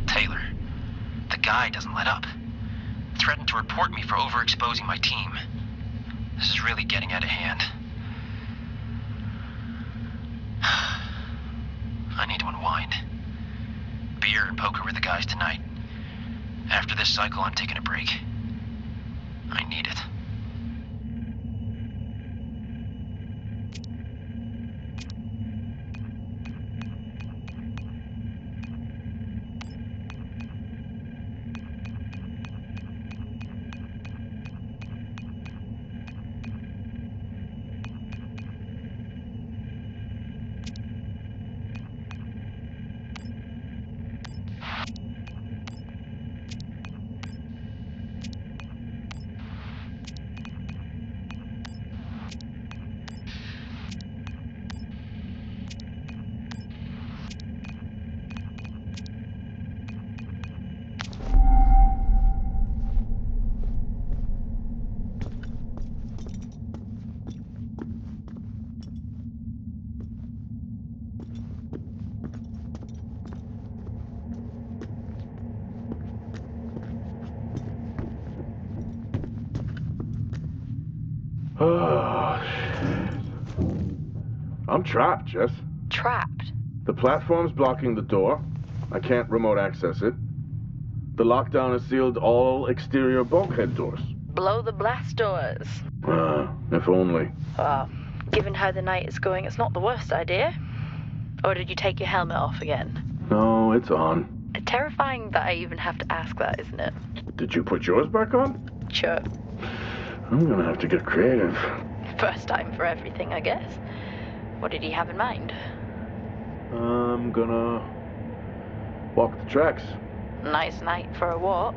Taylor, the guy doesn't let up. Threatened to report me for overexposing my team. This is really getting out of hand. I need to unwind. Beer and poker with the guys tonight. After this cycle, I'm taking a break. I need it. Oh, shit. I'm trapped, Jess. Trapped? The platform's blocking the door. I can't remote access it. The lockdown has sealed all exterior bulkhead doors. Blow the blast doors. If only. Well, given how the night is going, it's not the worst idea. Or did you take your helmet off again? No, it's on. Terrifying that I even have to ask that, isn't it? Did you put yours back on? Sure. I'm gonna have to get creative. First time for everything, I guess. What did he have in mind? I'm gonna walk the tracks. Nice night for a walk.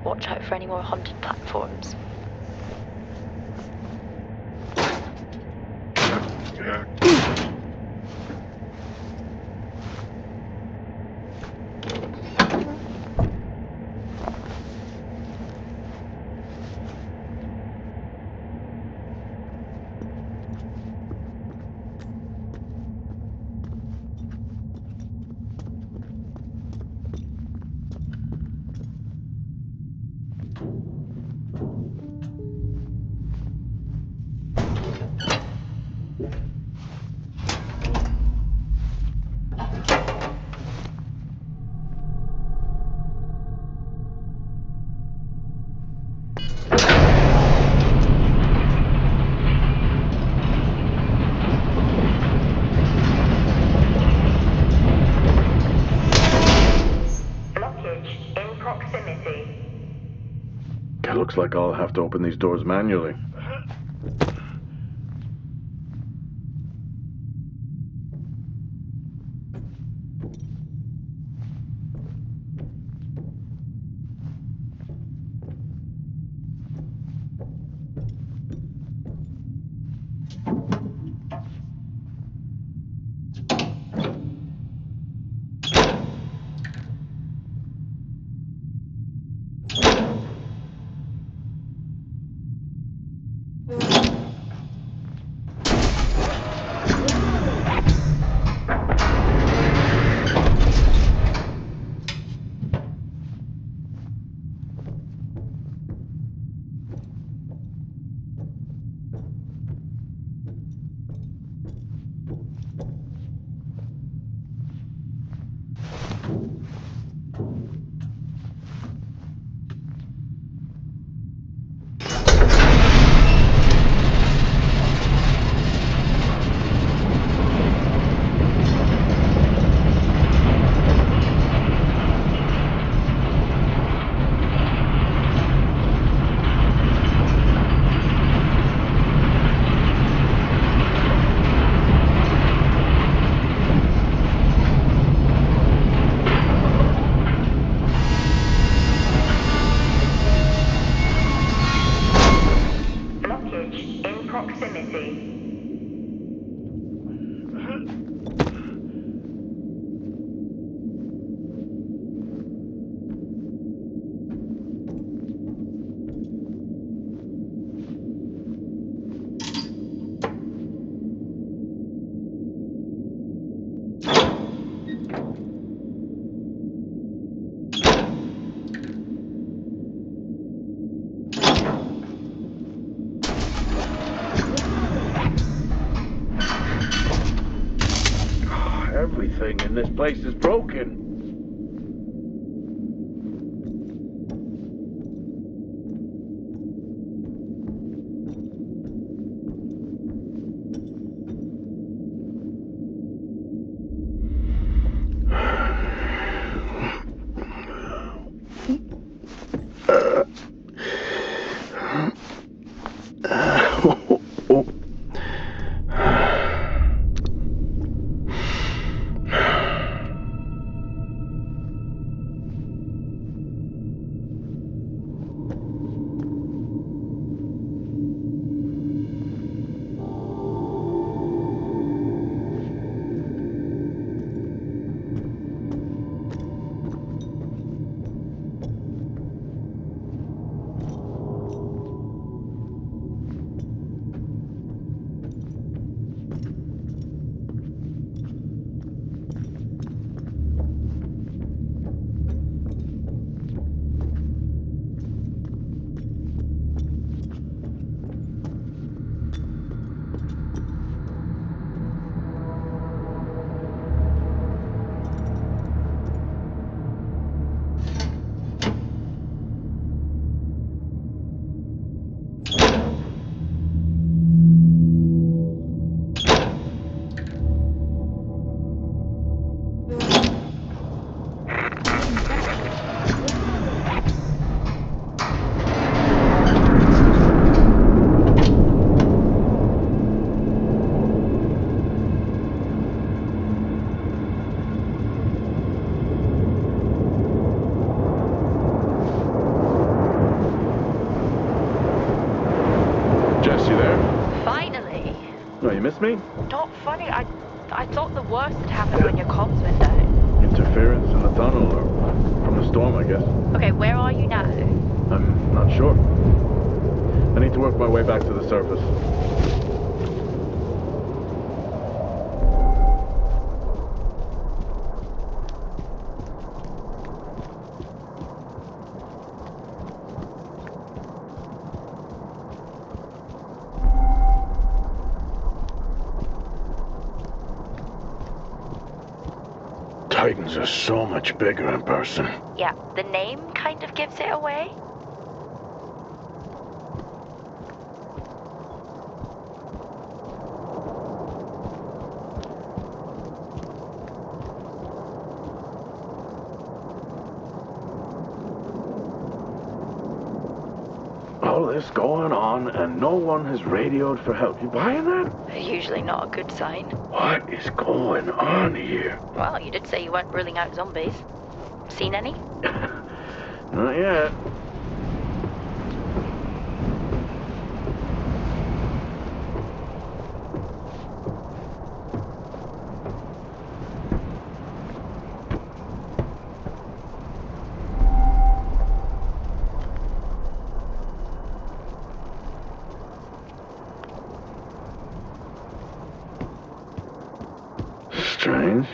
Watch out for any more haunted platforms. Blockage in proximity. It looks like I'll have to open these doors manually. everything, and this place is broken. Jess, you there? Finally. No, you missed me? Not funny. I thought the worst had happened when your comms went down. Interference in the tunnel, or from the storm, I guess. Okay, where are you now? I'm not sure. I need to work my way back to the surface. Titans are so much bigger in person. Yeah, the name kind of gives it away. All this going on, and no one has radioed for help. You buying that? Usually not a good sign. What is going on here? Well, you did say you weren't ruling out zombies. Seen any? Not yet. Strange.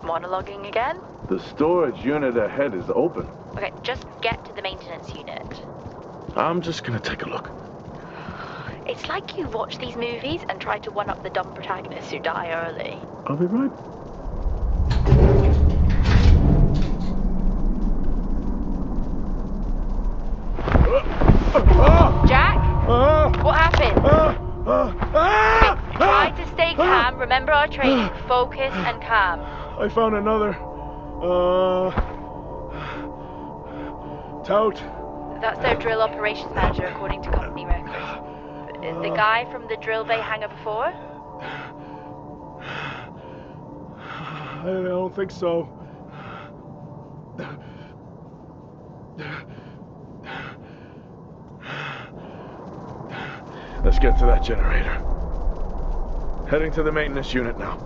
Monologuing again? The storage unit ahead is open. Okay, just get to the maintenance unit. I'm just gonna take a look. It's like you watch these movies and try to one-up the dumb protagonists who die early. I'll be right. Jack? What happened? Try to stay calm. Remember our training. Focus and calm. I found another. Tout. That's their drill operations manager, according to company records. The guy from the drill bay hangar before? I don't think so. Let's get to that generator. Heading to the maintenance unit now.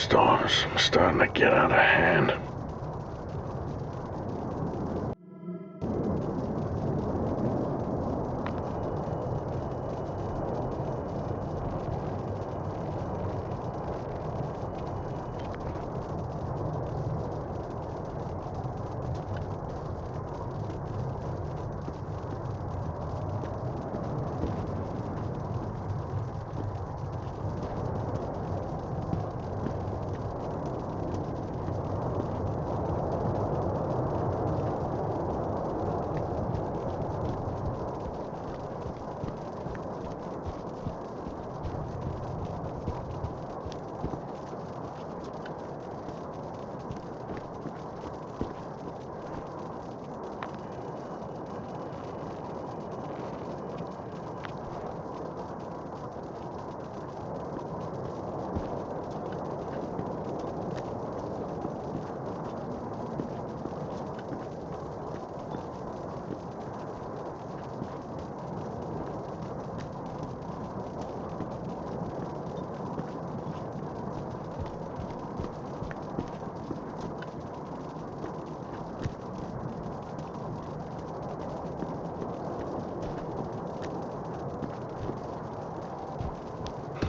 storms are starting to get out of hand.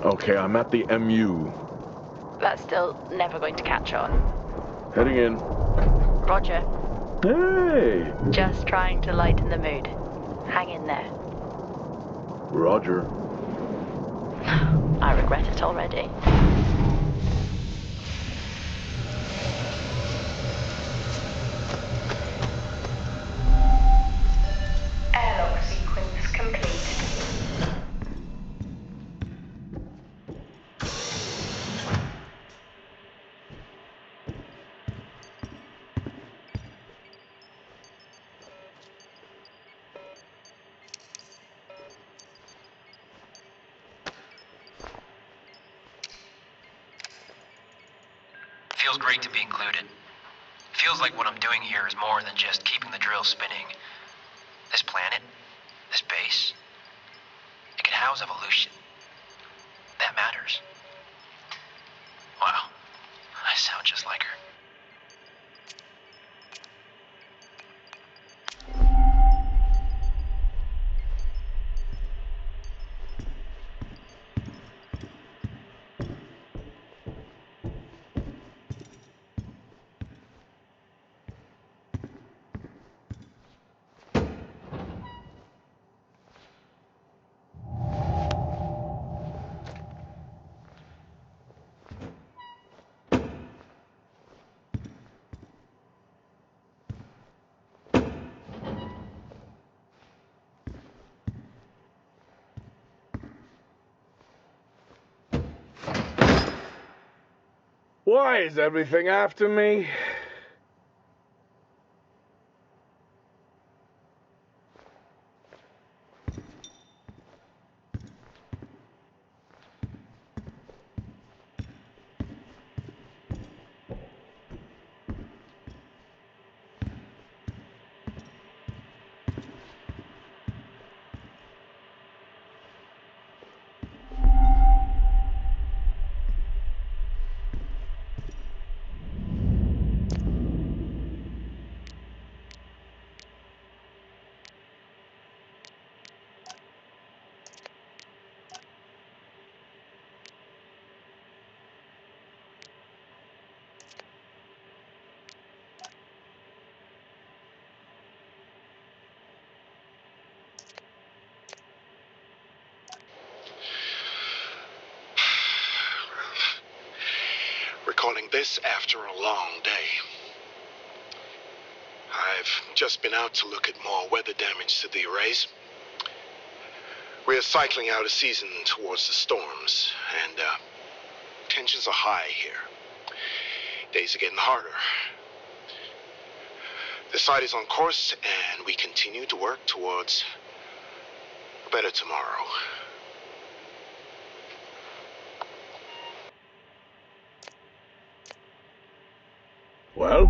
Okay, I'm at the MU. That's still never going to catch on. Heading in. Roger. Hey! Just trying to lighten the mood. Hang in there. Roger. I regret it already. Airlock sequence complete. Feels great to be included. Feels like what I'm doing here is more than just keeping the drill spinning. This planet, this base, it can house evolution. That matters. Wow, I sound just like her. Why is everything after me? Recording this after a long day. I've just been out to look at more weather damage to the arrays. We're cycling out of season towards the storms, and tensions are high here. Days are getting harder. The site is on course, and we continue to work towards a better tomorrow. Well,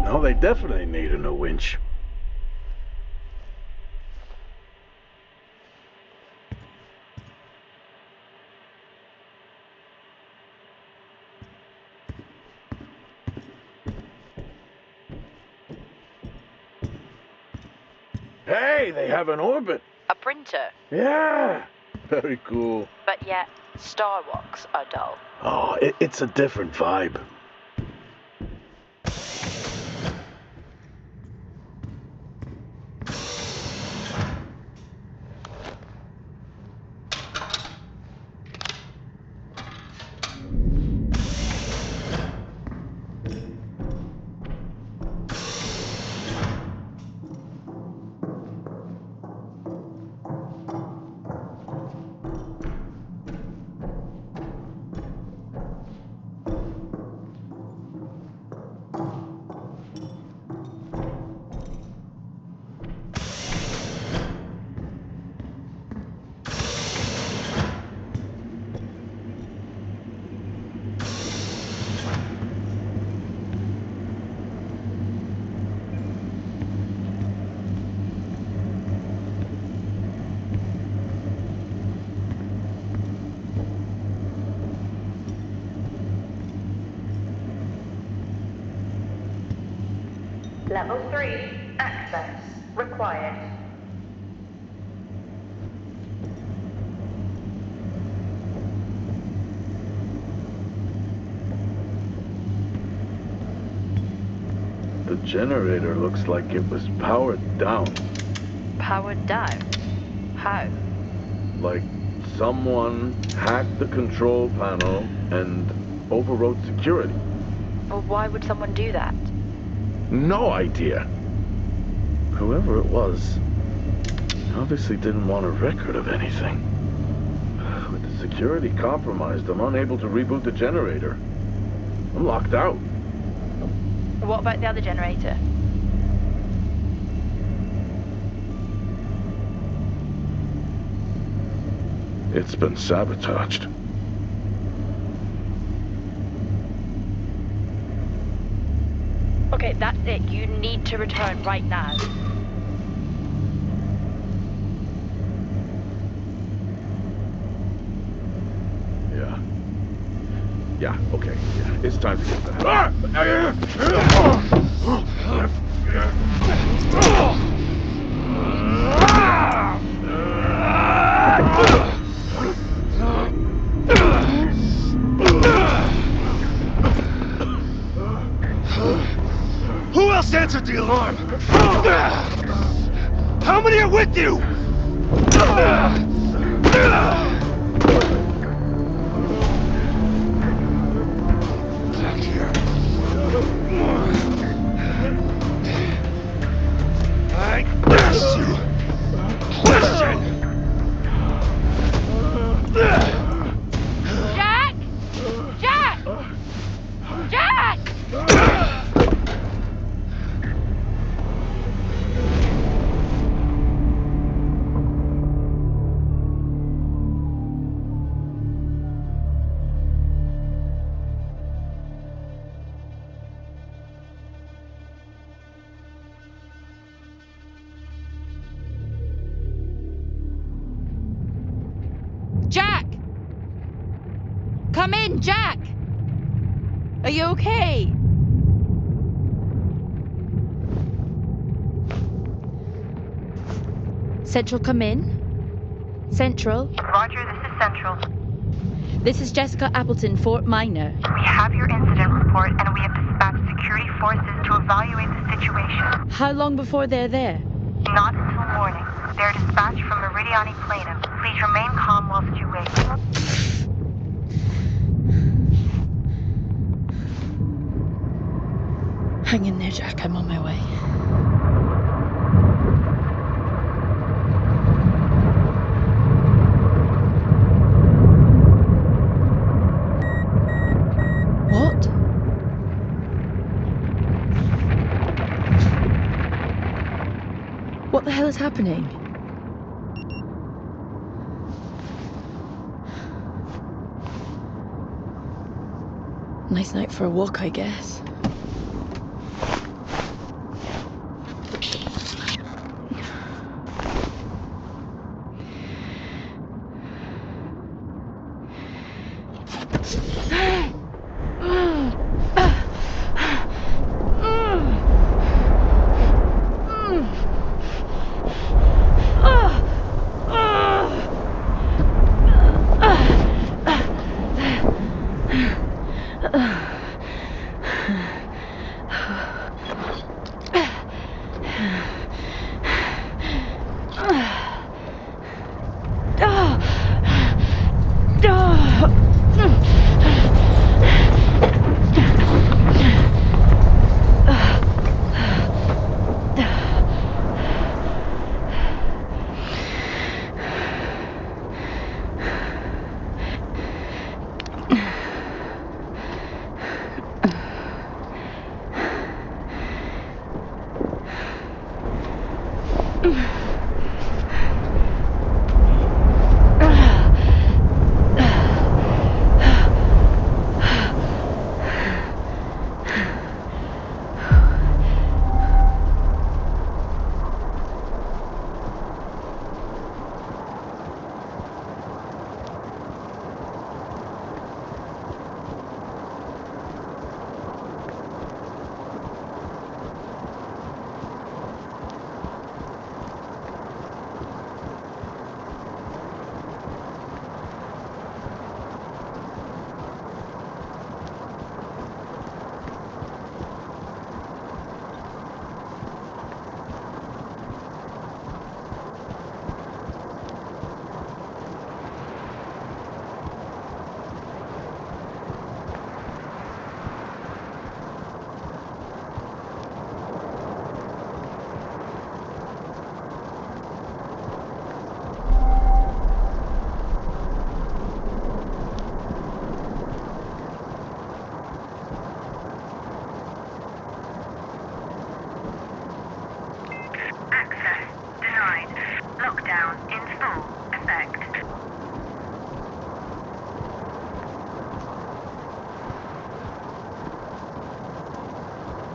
now they definitely need a new winch. Hey, they have an orbit. A printer. Yeah. Very cool. But yet, Star Walks are dull. Oh, it's a different vibe. Level 3, access required. The generator looks like it was powered down. Powered down? How? Like someone hacked the control panel and overrode security. Well, why would someone do that? No idea. Whoever it was obviously didn't want a record of anything. With the security compromised, I'm unable to reboot the generator. I'm locked out. What about the other generator? It's been sabotaged. Okay, that's it. You need to return right now. Yeah, okay. Yeah, it's time to get back. Who else answered the alarm? How many are with you? Back here. I asked you a question. Jack! Jack! Jack! Jack! Come in, Jack! Are you okay? Central, come in. Central. Roger, this is Central. This is Jessica Appleton, Fort Minor. We have your incident report and we have dispatched security forces to evaluate the situation. How long before they're there? Not until morning. They're dispatched from Meridiani Planum. Please remain calm whilst you wait. Hang in there, Jack. I'm on my way. What? What the hell is happening? Nice night for a walk, I guess.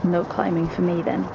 No climbing for me then.